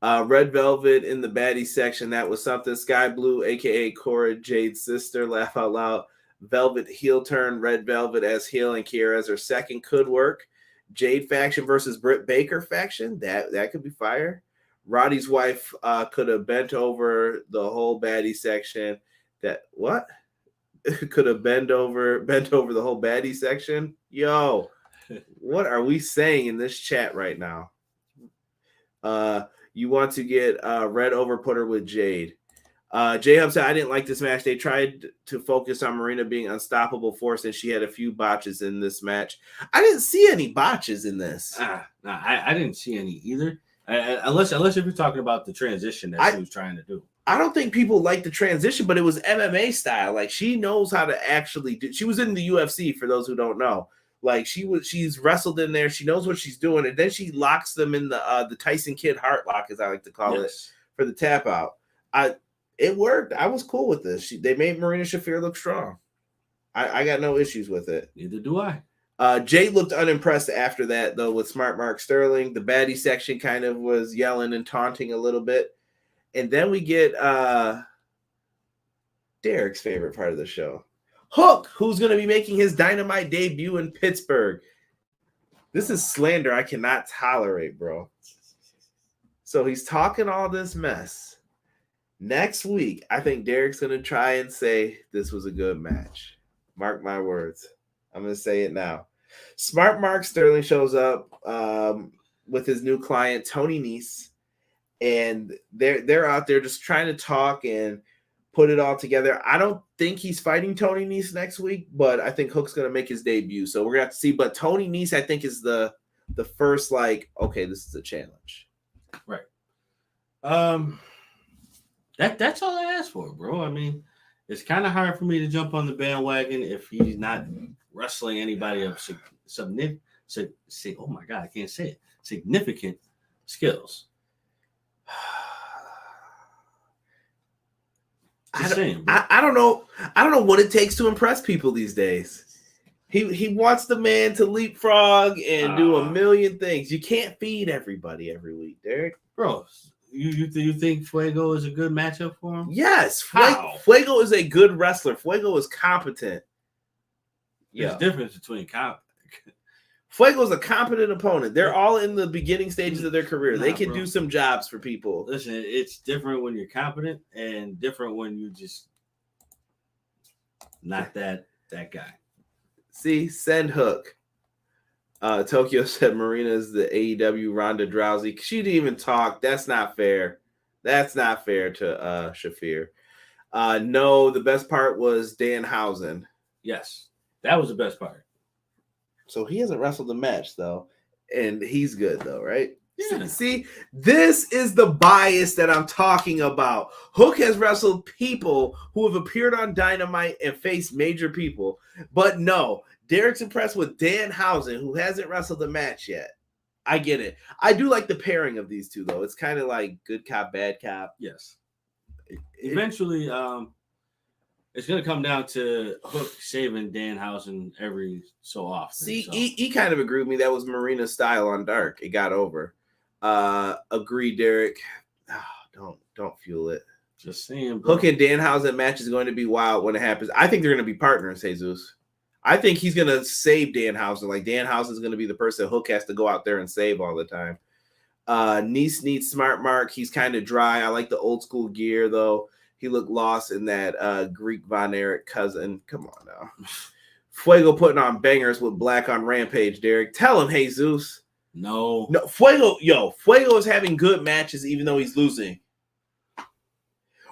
Red Velvet in the baddie section, that was something. Sky Blue, aka Cora Jade's sister, laugh out loud. Velvet heel turn, Red Velvet as heel, and Kiera as her second could work. Jade faction versus Britt Baker faction, that could be fire. Roddy's wife could have bent over the whole baddie section. Could have bent over the whole baddie section. Yo, what are we saying in this chat right now? You want to get Red over, put her with Jade. J-Hub said, I didn't like this match. They tried to focus on Marina being unstoppable force, and she had a few botches in this match. I didn't see any botches in this. No, I didn't see any either. Unless if you're talking about the transition that she was trying to do. I don't think people like the transition, but it was MMA style. Like, she knows how to actually do. She was in the UFC, for those who don't know. Like, she's wrestled in there. She knows what she's doing, and then she locks them in the Tyson Kidd heart lock, as I like to call it, for the tap out. It worked. I was cool with this. They made Marina Shafir look strong. I got no issues with it. Neither do I. Jade looked unimpressed after that, though, with Smart Mark Sterling. The baddie section kind of was yelling and taunting a little bit. And then we get Derek's favorite part of the show. Hook, who's going to be making his Dynamite debut in Pittsburgh. This is slander I cannot tolerate, bro. So he's talking all this mess. Next week, I think Derek's going to try and say this was a good match. Mark my words. I'm going to say it now. Smart Mark Sterling shows up with his new client, Tony Nese, and they're out there just trying to talk and put it all together. I don't think he's fighting Tony Nese next week, but I think Hook's going to make his debut. So we're going to have to see. But Tony Nese, I think, is the first, like, okay, this is a challenge. Right. That's all I asked for, bro. I mean, it's kind of hard for me to jump on the bandwagon if he's not wrestling anybody of oh my God, I can't say it. Significant skills. I don't know. I don't know what it takes to impress people these days. He wants the man to leapfrog and do a million things. You can't feed everybody every week, Derek. Bro, you think Fuego is a good matchup for him? Yes. Fuego is a good wrestler. Fuego is competent. There's a difference between Fuego is a competent opponent. They're all in the beginning stages of their career. They can do some jobs for people. Listen, it's different when you're competent and different when you just not that guy. See, send Hook. Tokyo said Marina is the AEW Ronda Rousey. She didn't even talk. That's not fair. That's not fair to Shafir. No, the best part was Danhausen. Yes, that was the best part. So he hasn't wrestled a match, though. And he's good, though, right? Yeah. See, this is the bias that I'm talking about. Hook has wrestled people who have appeared on Dynamite and faced major people. But no, Derek's impressed with Danhausen, who hasn't wrestled a match yet. I get it. I do like the pairing of these two, though. It's kind of like good cop, bad cop. Yes. Eventually, it's going to come down to Hook saving Danhausen every so often. See, he kind of agreed with me. That was Marina's style on Dark. It got over. Agree, Derek. Oh, don't fuel it. Just saying, bro. Hook and Danhausen match is going to be wild when it happens. I think they're going to be partners, Jesus. I think he's going to save Danhausen. Like, Danhausen is going to be the person Hook has to go out there and save all the time. Nese needs Smart Mark. He's kind of dry. I like the old school gear, though. He looked lost in that Greek Von Erich cousin. Come on now. Fuego putting on bangers with Black on Rampage, Derek. Tell him, Jesus. No, Fuego is having good matches even though he's losing.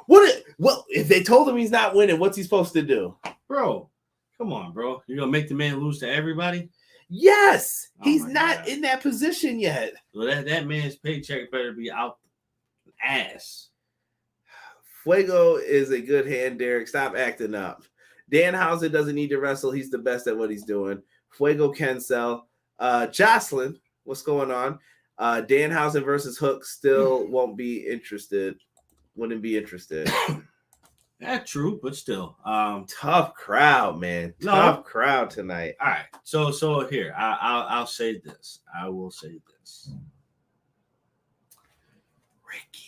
Well, if they told him he's not winning, what's he supposed to do? bro. Come on, bro. You're gonna make the man lose to everybody? Yes, he's not God. in that position yet. Well, that man's paycheck better be out the ass. Fuego is a good hand, Derek. Stop acting up. Danhausen doesn't need to wrestle. He's the best at what he's doing. Fuego can sell. Jocelyn, what's going on? Danhausen versus Hook still wouldn't be interested. That's true, but still. Tough crowd, man. Tough crowd tonight. All right. So here, I'll say this. I will say this. Ricky.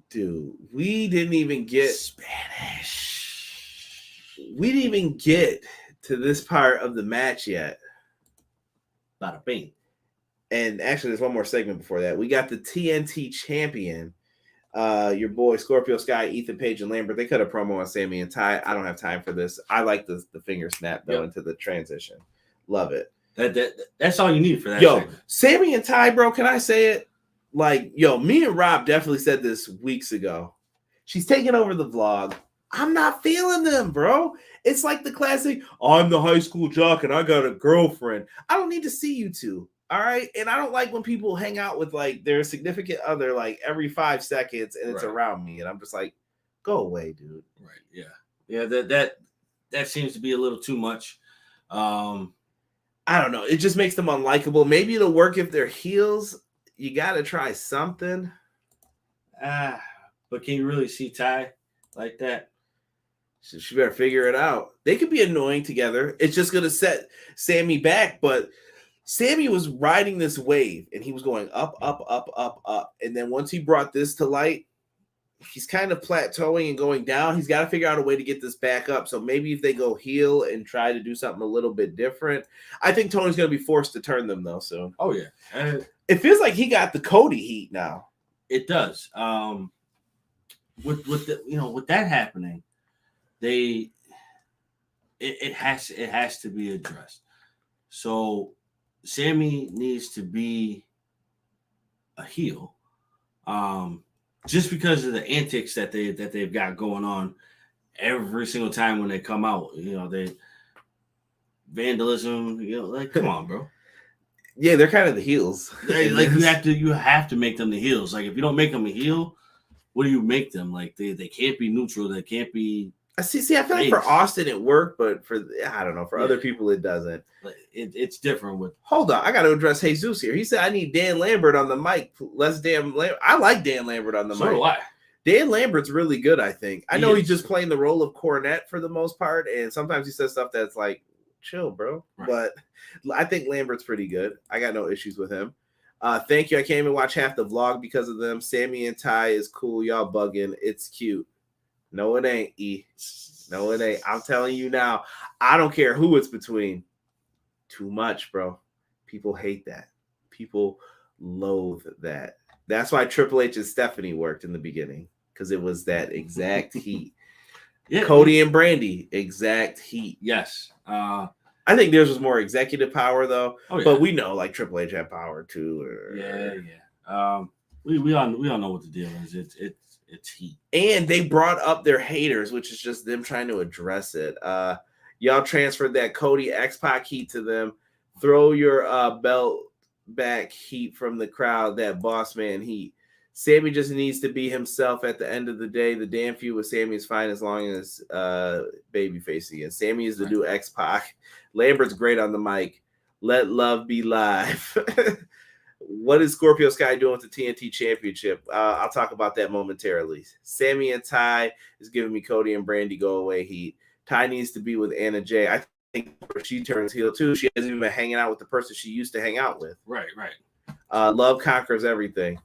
Dude, we didn't even get Spanish. We didn't even get to this part of the match yet. Bada bing. And actually, there's one more segment before that. We got the TNT champion, your boy Scorpio Sky, Ethan Page, and Lambert. They cut a promo on Sammy and Ty. I don't have time for this. I like the finger snap though into the transition. Love it. That's all you need for that. Yo, segment. Sammy and Ty, bro. Can I say it? Like, yo, me and Rob definitely said this weeks ago. She's taking over the vlog. I'm not feeling them, bro. It's like the classic, I'm the high school jock and I got a girlfriend. I don't need to see you two. All right. And I don't like when people hang out with like their significant other like every 5 seconds and it's around me. And I'm just like, go away, dude. Right. Yeah. Yeah. That seems to be a little too much. I don't know. It just makes them unlikable. Maybe it'll work if they're heels. You got to try something. But can you really see Ty like that? So she better figure it out. They could be annoying together. It's just going to set Sammy back. But Sammy was riding this wave and he was going up, up, up, up, up. And then once he brought this to light, he's kind of plateauing and going down. He's got to figure out a way to get this back up. So maybe if they go heel and try to do something a little bit different, I think Tony's going to be forced to turn them though. So, oh yeah. It feels like he got the Cody heat now. It does. With that happening, it has to be addressed. So Sammy needs to be a heel, just because of the antics that they've got going on every single time when they come out. You know, they vandalism. You know, like come on, bro. Yeah, they're kind of the heels. Like you have to make them the heels. Like if you don't make them a heel, what do you make them? Like they can't be neutral. They can't be. See, I feel like for Austin it worked, but for I don't know, for other people it doesn't. It's different with. Hold on, I got to address Jesus here. He said I need Dan Lambert on the mic. I like Dan Lambert on the mic. So do I. Dan Lambert's really good. I think. I know he's just playing the role of Cornette for the most part, and sometimes he says stuff that's like, chill, bro. Right. But I think Lambert's pretty good. I got no issues with him. Thank you. I came and watched half the vlog because of them. Sammy and Ty is cool. Y'all bugging. It's cute. No, it ain't. No, it ain't. I'm telling you now. I don't care who it's between. Too much, bro. People hate that. People loathe that. That's why Triple H and Stephanie worked in the beginning, because it was that exact heat. Yeah, Cody and Brandy, exact heat. Yes. I think theirs was more executive power though. Oh, yeah. But we know like Triple H had power too. Yeah. We all know what the deal is. It's heat. And they brought up their haters, which is just them trying to address it. Y'all transferred that Cody X-Pac heat to them. Throw your belt back heat from the crowd, that boss man heat. Sammy just needs to be himself at the end of the day. The damn feud with Sammy is fine as long as babyface again. Sammy is the new X-Pac. Lambert's great on the mic. Let love be live. What is Scorpio Sky doing with the TNT Championship? I'll talk about that momentarily. Sammy and Ty is giving me Cody and Brandy go away heat. Ty needs to be with Anna Jay. I think she turns heel too. She hasn't even been hanging out with the person she used to hang out with. Right. Love conquers everything.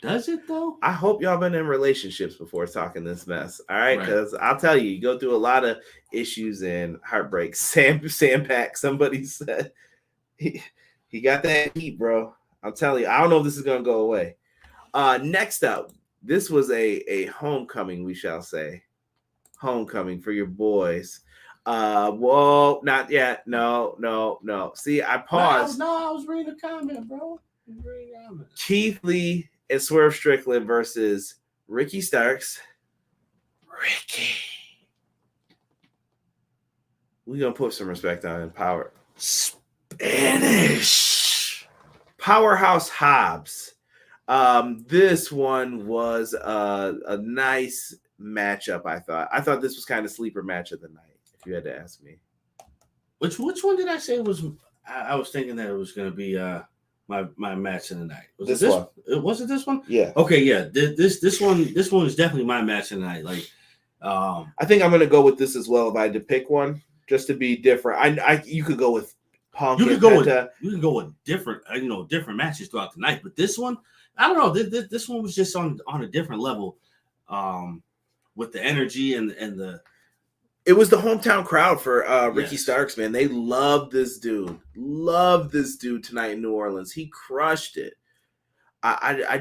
Does it though? I hope y'all been in relationships before talking this mess. All right, because I'll tell you, you go through a lot of issues and heartbreaks. Sam Pack, somebody said he got that heat, bro. I'm telling you, I don't know if this is gonna go away. Next up, this was a homecoming, we shall say. Homecoming for your boys. Whoa, not yet. No. See, I paused. No, I was reading the comment, bro. Keith Lee and Swerve Strickland versus Ricky Starks. Ricky. We're going to put some respect on it. Power. Spanish. Powerhouse Hobbs. This one was a nice matchup, I thought. I thought this was kind of sleeper match of the night, if you had to ask me. Which one did I say was? I was thinking that it was going to be my match of the night. Was this it one? Was it this one? Yeah. Okay, yeah. This one is definitely my match of the night. Like, I think I'm going to go with this as well if I had to pick one, just to be different. You could go with Punk. You could go with different different matches throughout the night, but this one, I don't know. This one was just on a different level, with the energy and the. It was the hometown crowd for Ricky Yes. Starks, man. They loved this dude. Loved this dude tonight in New Orleans. He crushed it. I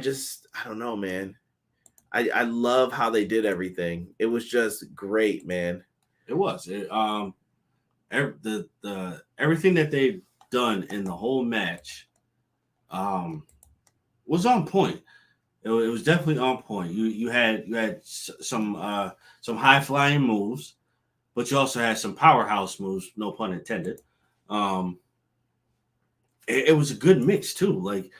don't know, man. I love how they did everything. It was just great, man. It was. Everything that they've done in the whole match was on point. It was definitely on point. You had some high flying moves, but you also had some powerhouse moves, no pun intended. It was a good mix too. Like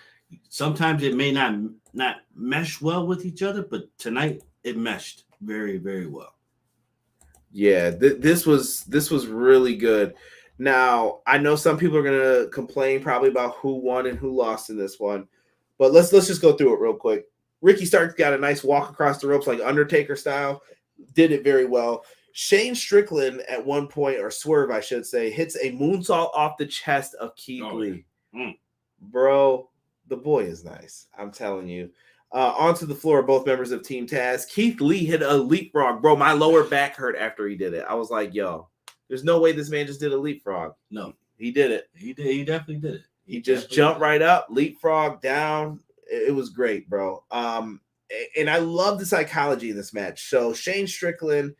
sometimes it may not mesh well with each other, but tonight it meshed very, very well. Yeah, this was really good. Now, I know some people are gonna complain probably about who won and who lost in this one, but let's just go through it real quick. Ricky Starks got a nice walk across the ropes like Undertaker style, did it very well. Shane Strickland at one point, or Swerve, I should say, hits a moonsault off the chest of Keith Lee. Bro, the boy is nice. I'm telling you. Onto the floor, both members of Team Taz. Keith Lee hit a leapfrog. Bro, my lower back hurt after he did it. I was like, yo, there's no way this man just did a leapfrog. No. He did it. He definitely did it. He just jumped right up, leapfrog down. It was great, bro. And I love the psychology in this match. So Shane Strickland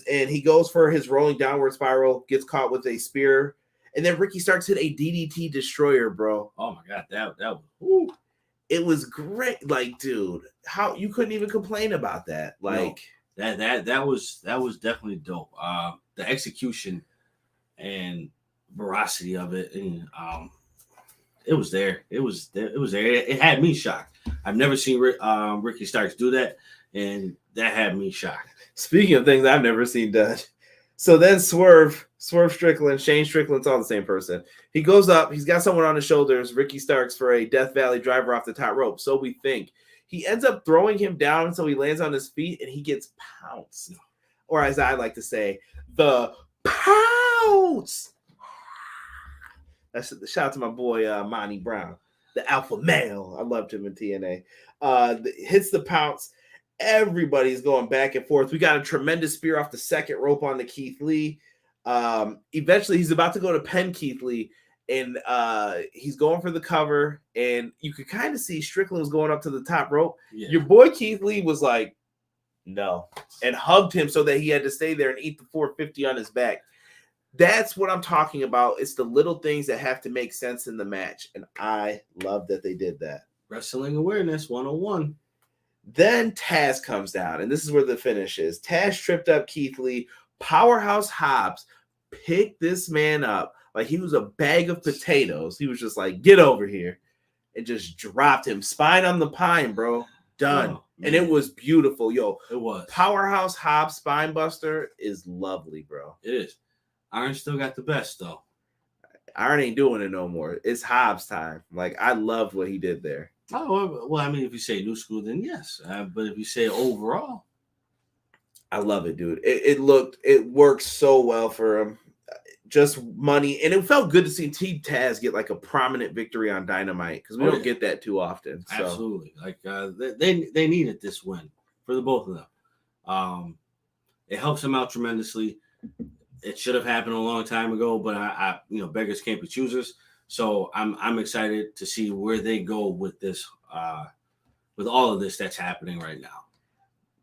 he goes for his rolling downward spiral, gets caught with a spear, and then Ricky Starks hit a DDT destroyer, bro. Oh my god, that was woo. It was great. Like, dude, how you couldn't even complain about that. Like no, that was definitely dope. The execution and veracity of it, and it was there. It was there. It had me shocked. I've never seen Ricky Starks do that, and that had me shocked. Speaking of things I've never seen done. So then Swerve Strickland, Shane Strickland's all the same person. He goes up. He's got someone on his shoulders, Ricky Starks, for a Death Valley driver off the top rope. So we think. He ends up throwing him down so he lands on his feet and he gets pounced. Or as I like to say, the pounce. That's the shout out to my boy Monty Brown, the alpha male. I loved him in TNA. Hits the pounce. Everybody's going back and forth. We got a tremendous spear off the second rope onto Keith Lee. Eventually, he's about to go to pin Keith Lee, and he's going for the cover. And you could kind of see Strickland was going up to the top rope. Yeah. Your boy Keith Lee was like, no, and hugged him so that he had to stay there and eat the 450 on his back. That's what I'm talking about. It's the little things that have to make sense in the match, and I love that they did that. Wrestling awareness 101. Then Taz comes down, and this is where the finish is. Taz tripped up Keith Lee. Powerhouse Hobbs picked this man up like he was a bag of potatoes. He was just like, get over here, and just dropped him. Spine on the pine, bro. Done. Oh, and it was beautiful. Yo, it was. Powerhouse Hobbs spine buster is lovely, bro. It is. Iron still got the best, though. Iron ain't doing it no more. It's Hobbs time. Like, I loved what he did there. Oh, well, I mean, if you say new school, then yes. But if you say overall, I love it, dude. It worked so well for him. Just money. And it felt good to see Team Taz get like a prominent victory on Dynamite because we don't get that too often. So. Absolutely. Like they needed this win for the both of them. It helps them out tremendously. It should have happened a long time ago, but I beggars can't be choosers. So I'm excited to see where they go with this with all of this that's happening right now.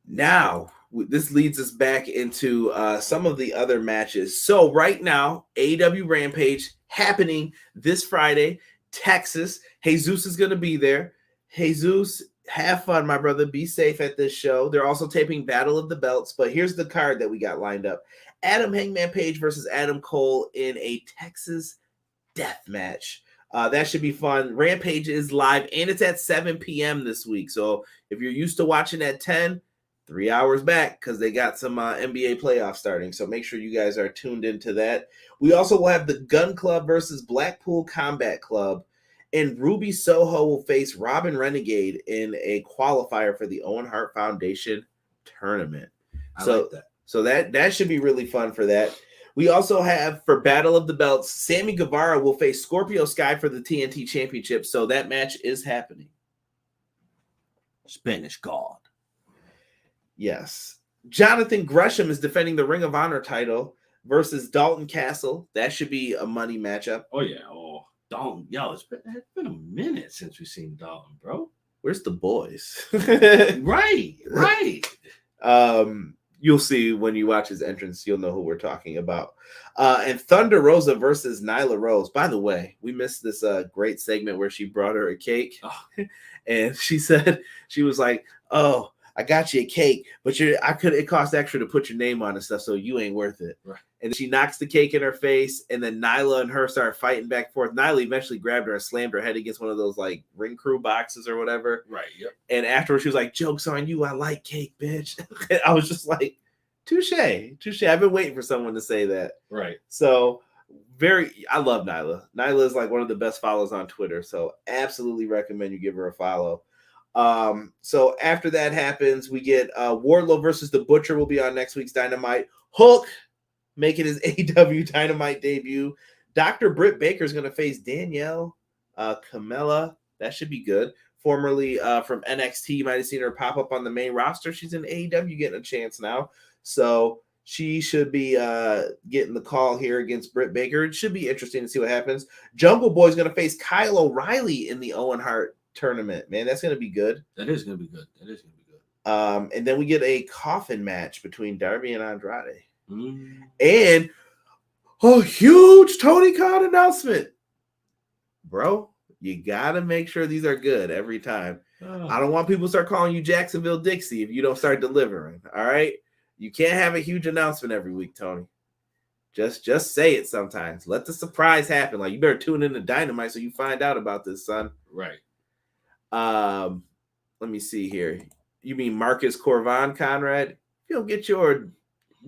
Now, this leads us back into some of the other matches. So right now, AEW Rampage happening this Friday, Texas. Jesus is going to be there. Jesus, have fun, my brother. Be safe at this show. They're also taping Battle of the Belts, but here's the card that we got lined up. Adam Hangman Page versus Adam Cole in a Texas death match. That should be fun. Rampage is live, and it's at 7 p.m. this week. So if you're used to watching at 10, 3 hours back because they got some NBA playoffs starting. So make sure you guys are tuned into that. We also will have the Gun Club versus Blackpool Combat Club. And Ruby Soho will face Robin Renegade in a qualifier for the Owen Hart Foundation Tournament. I like that. So that should be really fun for that. We also have, for Battle of the Belts, Sammy Guevara will face Scorpio Sky for the TNT Championship. So that match is happening. Spanish God. Yes. Jonathan Gresham is defending the Ring of Honor title versus Dalton Castle. That should be a money matchup. Oh, yeah. Oh, Dalton. Yo, it's been a minute since we've seen Dalton, bro. Where's the boys? Right. You'll see when you watch his entrance, you'll know who we're talking about. And Thunder Rosa versus Nyla Rose. By the way, we missed this great segment where she brought her a cake. Oh. And she said, she was like, oh, I got you a cake, but it cost extra to put your name on and stuff, so you ain't worth it. Right. And she knocks the cake in her face, and then Nyla and her start fighting back and forth. Nyla eventually grabbed her and slammed her head against one of those like ring crew boxes or whatever. Right. Yep. And afterwards, she was like, "Joke's on you! I like cake, bitch." And I was just like, "Touche, touche." I've been waiting for someone to say that. Right. So I love Nyla. Nyla is like one of the best follows on Twitter, so absolutely recommend you give her a follow. So after that happens, we get Wardlow versus the Butcher will be on next week's Dynamite. Hook making his AEW Dynamite debut. Dr. Britt Baker is going to face Danielle Camella. That should be good. Formerly from NXT, you might have seen her pop up on the main roster. She's in AEW getting a chance now. So she should be getting the call here against Britt Baker. It should be interesting to see what happens. Jungle Boy is going to face Kyle O'Reilly in the Owen Hart Tournament. Man, that's going to be good. That is going to be good. And then we get a coffin match between Darby and Andrade. And a huge Tony Khan announcement. Bro, you got to make sure these are good every time. I don't want people to start calling you Jacksonville Dixie if you don't start delivering. All right? You can't have a huge announcement every week, Tony. Just say it sometimes. Let the surprise happen. Like, you better tune in to Dynamite so you find out about this, son. Right. Let me see here. You mean Marcus Corvan, Conrad? You don't get your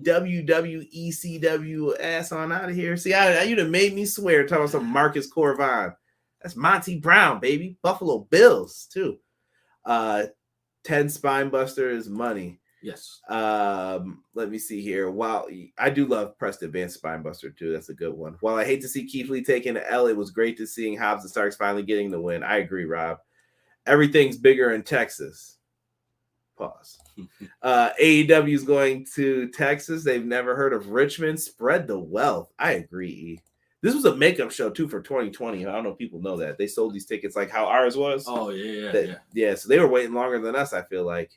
WWECW ass on out of here. See, you'd have made me swear talking about some Marcus Corvan. That's Monty Brown, baby. Buffalo Bills, too. 10 Spinebuster is money. Yes. Let me see here. While I do love Press Advanced Spinebuster, too. That's a good one. While I hate to see Keith Lee taking the L, it was great to seeing Hobbs and Starks finally getting the win. I agree, Rob. Everything's bigger in Texas. Pause. AEW is going to Texas. They've never heard of Richmond. Spread the wealth. I agree. This was a makeup show too for 2020. I don't know if people know that. They sold these tickets like how ours was. Oh, yeah. Yeah, so they were waiting longer than us, I feel like.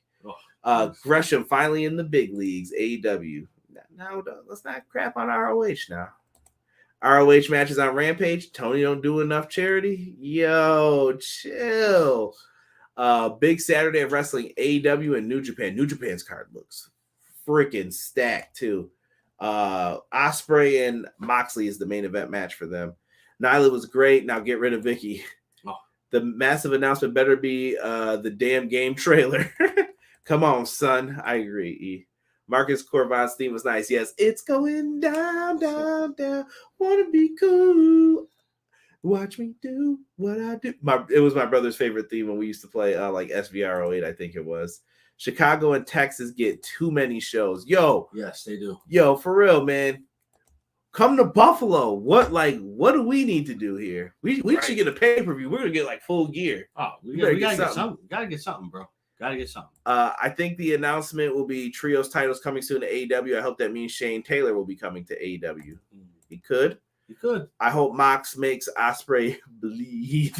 Gresham finally in the big leagues, AEW. Now, let's not crap on ROH now. ROH matches on Rampage. Tony don't do enough charity. Yo, chill. Big Saturday of Wrestling, AEW and New Japan. New Japan's card looks freaking stacked too. Ospreay and Moxley is the main event match for them. Nyla was great. Now get rid of Vicky. The massive announcement better be the damn game trailer. Come on, son. I agree. E. Marcus Corvan's theme was nice. Yes, it's going down, down, down. Wanna be cool. Watch me do what I do. It was my brother's favorite theme when we used to play like SVR08, I think it was. Chicago and Texas get too many shows. Yo. Yes, they do. Yo, for real, man. Come to Buffalo. What do we need to do here? We should get a pay-per-view. We're gonna get like full gear. Oh, we gotta get something. Gotta get something, bro. Gotta get something. I think the announcement will be Trios titles coming soon to AEW. I hope that means Shane Taylor will be coming to AEW. He could. You could. I hope Mox makes Ospreay bleed.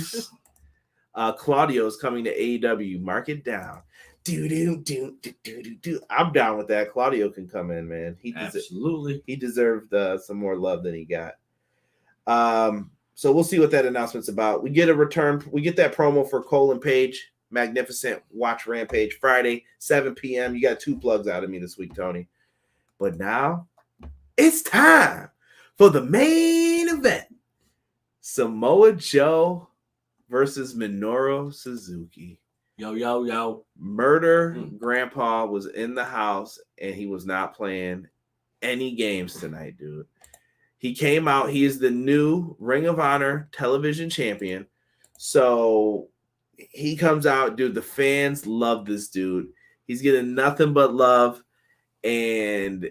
Claudio is coming to AEW. Mark it down. I'm down with that. Claudio can come in, man. Absolutely. He deserved some more love than he got. So we'll see what that announcement's about. We get a return. We get that promo for Cole and Page. Magnificent. Watch Rampage Friday, 7 p.m. You got 2 plugs out of me this week, Tony. But now it's time for the main event. Samoa Joe versus Minoru Suzuki. Yo. Murder Grandpa was in the house and he was not playing any games tonight, dude. He came out. He is the new Ring of Honor television champion. So he comes out, dude. The fans love this dude. He's getting nothing but love. And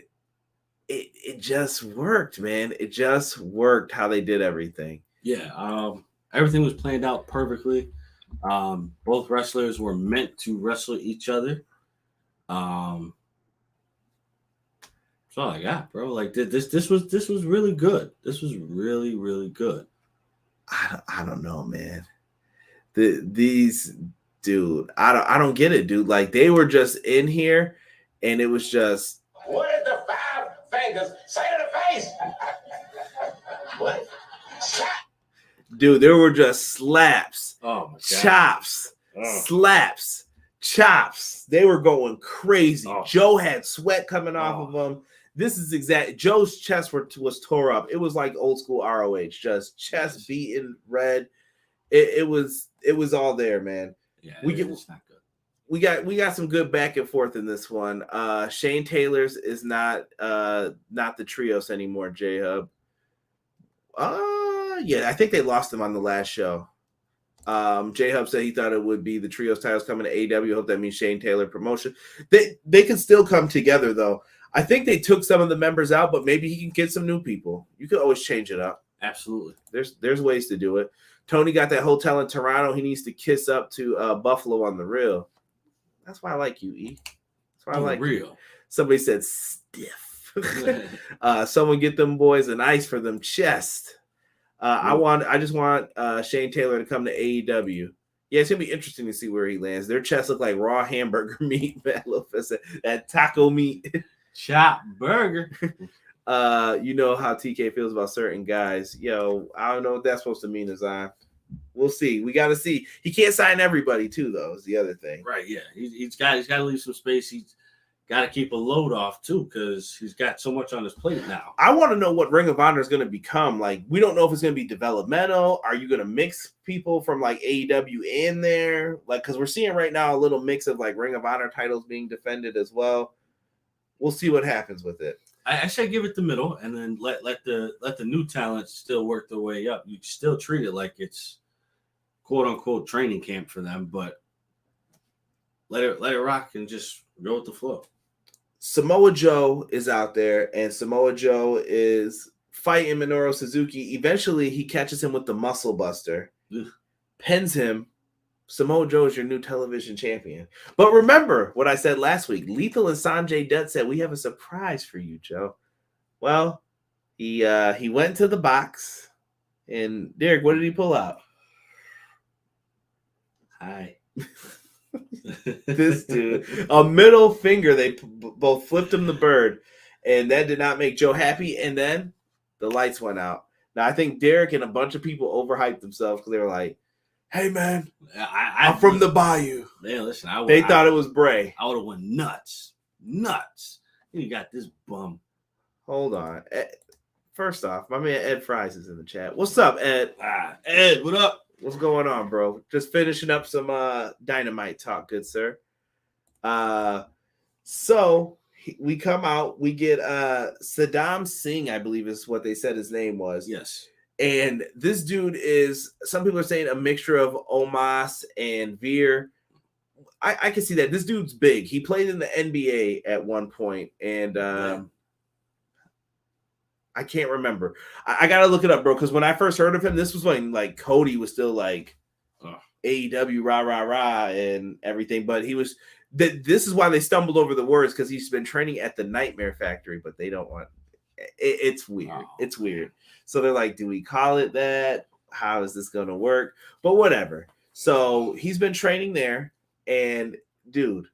it just worked, man. It just worked how they did everything. Yeah. Everything was planned out perfectly. Both wrestlers were meant to wrestle each other. That's all I got, bro. Like this was really good. This was really, really good. I don't know, man. These dude, I don't get it, dude. Like they were just in here, and it was just. What did the 5 fingers say to the face? What? Dude, there were just slaps, oh my God. chops, slaps, chops. They were going crazy. Oh. Joe had sweat coming off of him. This is exact. Joe's chest was tore up. It was like old school ROH, just chest beaten red. It was all there, man. Yeah, it's not good. We got some good back and forth in this one. Shane Taylor's is not the trios anymore, J-Hub. Yeah, I think they lost him on the last show. J-Hub said he thought it would be the trios titles coming to AEW. Hope that means Shane Taylor promotion. They can still come together though. I think they took some of the members out, but maybe he can get some new people. You could always change it up. Absolutely. There's ways to do it. Tony got that hotel in Toronto. He needs to kiss up to Buffalo on the real. That's why I like you, E. That's why I like real. You. Somebody said stiff. Someone get them boys an ice for them chest. I just want Shane Taylor to come to AEW. Yeah, it's gonna be interesting to see where he lands. Their chests look like raw hamburger meat, man. That taco meat. Chop burger. You know how TK feels about certain guys. Yo, I don't know what that's supposed to mean, Azan. We'll see. We got to see. He can't sign everybody too, though. Is the other thing. Right? Yeah, he's got to leave some space. He's got to keep a load off too, because he's got so much on his plate now. I want to know what Ring of Honor is going to become. Like, we don't know if it's going to be developmental. Are you going to mix people from like AEW in there? Like, because we're seeing right now a little mix of like Ring of Honor titles being defended as well. We'll see what happens with it. I say give it the middle, and then let the new talent still work their way up. You still treat it like it's quote unquote training camp for them, but let it rock and just go with the flow. Samoa Joe is out there, and Samoa Joe is fighting Minoru Suzuki. Eventually, he catches him with the Muscle Buster, pins him. Samoa Joe is your new television champion. But remember what I said last week. Lethal and Sanjay Dutt said, we have a surprise for you, Joe. Well, he went to the box. And, Derek, what did he pull out? Hi. This dude. A middle finger. They both flipped him the bird. And that did not make Joe happy. And then the lights went out. Now, I think Derek and a bunch of people overhyped themselves because they were like, hey, man, I'm from the Bayou. Man, listen, they thought it was Bray. I would have went nuts. You got this bum. Hold on. First off, my man Ed Fries is in the chat. What's up, Ed? Ed, what up? What's going on, bro? Just finishing up some Dynamite talk, good sir. So we come out. We get Saddam Singh, I believe is what they said his name was. Yes. And this dude is, some people are saying, a mixture of Omos and Veer. I can see that. This dude's big. He played in the NBA at one point, and I can't remember. I got to look it up, bro, because when I first heard of him, this was when, like, Cody was still, like, AEW, rah, rah, rah, and everything. But he was, this is why they stumbled over the words, because he's been training at the Nightmare Factory, but they don't want, it's weird. Oh. It's weird. So they're like, do we call it that? How is this going to work? But whatever. So he's been training there, and dude,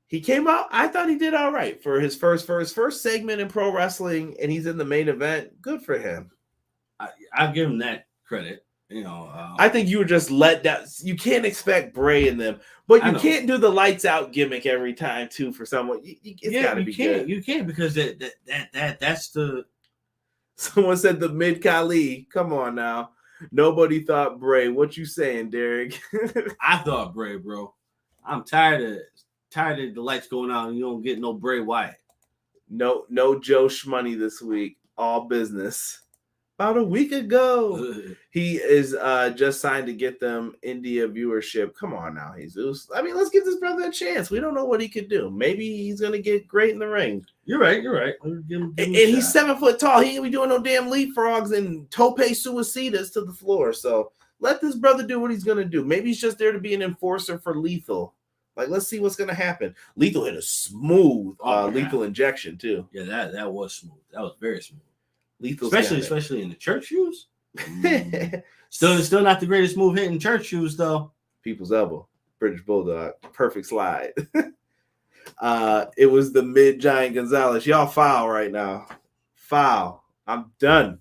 he came out. I thought he did all right for his first segment in pro wrestling, and he's in the main event. Good for him. I'll give him that credit. I think you were just let down. You can't expect Bray in them, but you can't do the lights out gimmick every time too for someone. It's got to be good. You can't because that's the. Someone said the mid Khali. Come on now. Nobody thought Bray. What you saying, Derek? I thought Bray, bro. I'm tired of the lights going out and you don't get no Bray Wyatt. No Joe Schmoney this week. All business. About a week ago, he is just signed to get them India viewership. Come on now, Jesus. I mean, let's give this brother a chance. We don't know what he could do. Maybe he's going to get great in the ring. You're right. Give him and he's 7 foot tall. He ain't gonna be doing no damn leapfrogs and tope suicidas to the floor. So let this brother do what he's going to do. Maybe he's just there to be an enforcer for Lethal. Like, let's see what's going to happen. Lethal hit a smooth lethal injection, too. Yeah, that was smooth. That was very smooth. Lethal, especially in the church shoes. Still not the greatest move hitting church shoes though. People's elbow, British Bulldog, perfect slide. It was the mid Giant Gonzalez. Y'all foul right now. Foul. I'm done.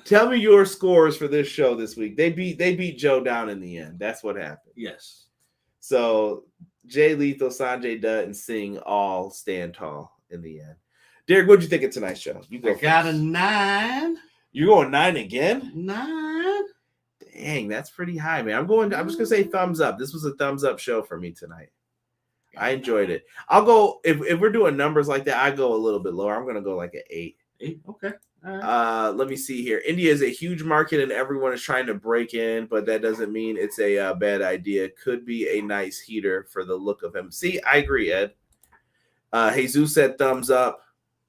Tell me your scores for this show this week. They beat Joe down in the end. That's what happened. Yes. So Jay Lethal, Sanjay Dutt, and Singh all stand tall in the end. Derek, what'd you think of tonight's show? You go. I got a 9. You're going 9 again? 9. Dang, that's pretty high, man. I'm just gonna say thumbs up. This was a thumbs up show for me tonight. I enjoyed it. I'll go if we're doing numbers like that. I go a little bit lower. I'm gonna go like an 8. 8. Okay. All right. Let me see here. India is a huge market, and everyone is trying to break in, but that doesn't mean it's a bad idea. Could be a nice heater for the look of him. See, I agree, Ed. Jesus said thumbs up.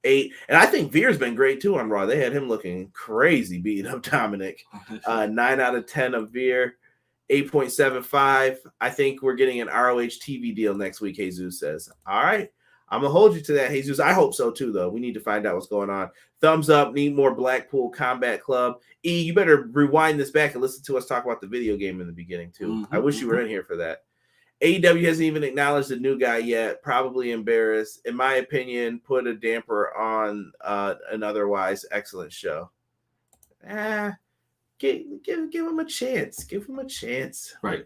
8, and I think Veer's been great too on Raw. They had him looking crazy beating up Dominic. 9 out of 10 of Veer. 8.75. I think we're getting an ROH TV deal next week, Jesus says. All right. I'm going to hold you to that, Jesus. I hope so too, though. We need to find out what's going on. Thumbs up. Need more Blackpool Combat Club. E, you better rewind this back and listen to us talk about the video game in the beginning too. Mm-hmm. I wish you were in here for that. AEW hasn't even acknowledged the new guy yet. Probably embarrassed. In my opinion, put a damper on an otherwise excellent show. Give him a chance. Give him a chance. Right.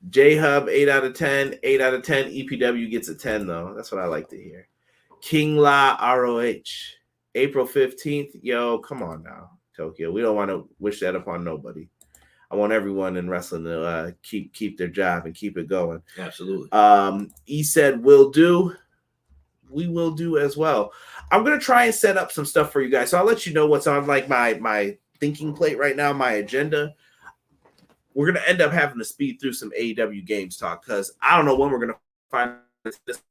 J-Hub, 8 out of 10. 8 out of 10. EPW gets a 10, though. That's what I like to hear. King La ROH. April 15th. Yo, come on now, Tokyo. We don't want to wish that upon nobody. I want everyone in wrestling to keep their job and keep it going. Absolutely. E said, will do. We will do as well. I'm going to try and set up some stuff for you guys. So I'll let you know what's on like my thinking plate right now, my agenda. We're going to end up having to speed through some AEW games talk because I don't know when we're going to find this.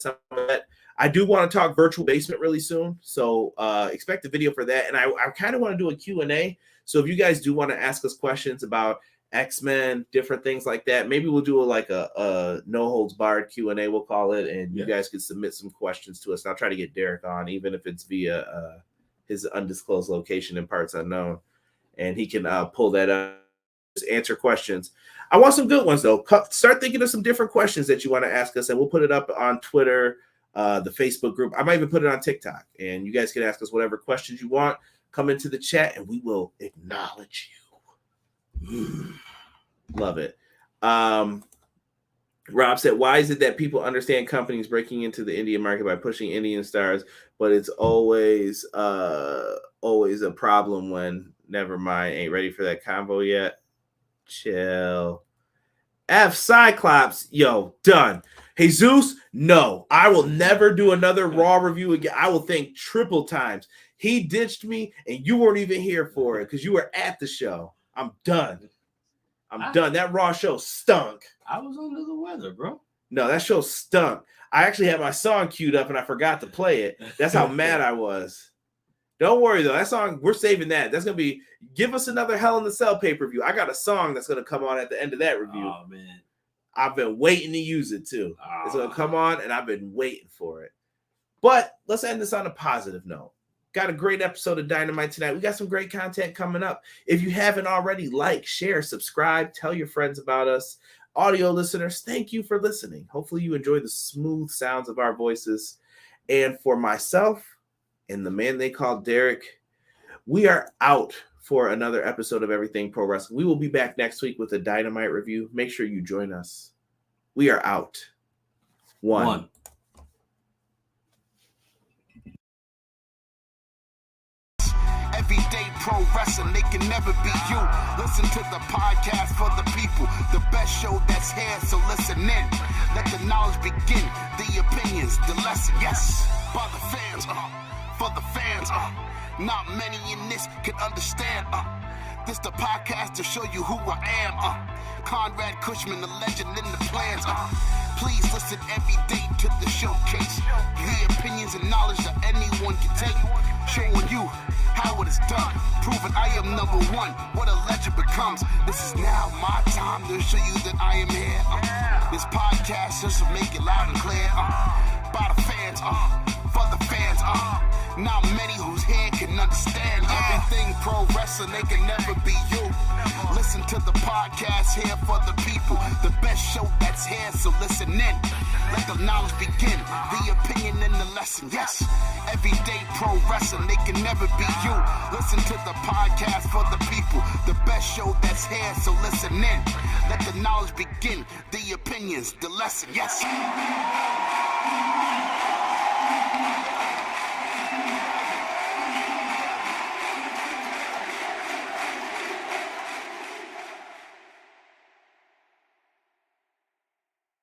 I do want to talk Virtual Basement really soon. So expect a video for that. And I kind of want to do a Q&A. So if you guys do want to ask us questions about X-Men, different things like that, maybe we'll do a no holds barred Q&A, we'll call it, and you guys can submit some questions to us. And I'll try to get Derek on, even if it's via his undisclosed location in parts unknown, and he can pull that up, just answer questions. I want some good ones though. Start thinking of some different questions that you want to ask us, and we'll put it up on Twitter, the Facebook group. I might even put it on TikTok, and you guys can ask us whatever questions you want. Come into the chat and we will acknowledge you. Love it. Rob said, why is it that people understand companies breaking into the Indian market by pushing Indian stars, but it's always a problem when, never mind, ain't ready for that combo yet? Chill. F Cyclops, yo, done. Jesus, no, I will never do another Raw review again. I will think triple times. He ditched me, and you weren't even here for it because you were at the show. I'm done. I'm done. That Raw show stunk. I was under the weather, bro. No, that show stunk. I actually had my song queued up, and I forgot to play it. That's how mad I was. Don't worry, though. That song, we're saving that. That's going to be, give us another Hell in the Cell pay-per-view. I got a song that's going to come on at the end of that review. Oh, man. I've been waiting to use it, too. It's going to come on, and I've been waiting for it. But let's end this on a positive note. Got a great episode of Dynamite tonight. We got some great content coming up. If you haven't already, like, share, subscribe, tell your friends about us. Audio listeners, thank you for listening. Hopefully you enjoy the smooth sounds of our voices. And for myself and the man they call Derek, we are out for another episode of Everything Pro Wrestling. We will be back next week with a Dynamite review. Make sure you join us. We are out. One. Everyday pro wrestling, they can never be you. Listen to the podcast for the people, the best show that's here, so listen in. Let the knowledge begin, the opinions, the lesson, yes. By the fans, for the fans, not many in this can understand, this the podcast to show you who I am, Conrad Cushman, the legend in the plans, please listen every day to the showcase, the opinions and knowledge that anyone can take, showing you how it is done, proving I am number one, what a legend becomes. This is now my time to show you that I am here. This podcast just to make it loud and clear. By the fans, for the fans, not many who's here can understand everything pro wrestling, they can never be you. Listen to the podcast here for the people, the best show that's here, so listen in. Let the knowledge begin, the opinion and the lesson, yes. Everyday pro wrestling, they can never be you. Listen to the podcast for the people, the best show that's here, so listen in. Let the knowledge begin, the opinions, the lesson, yes.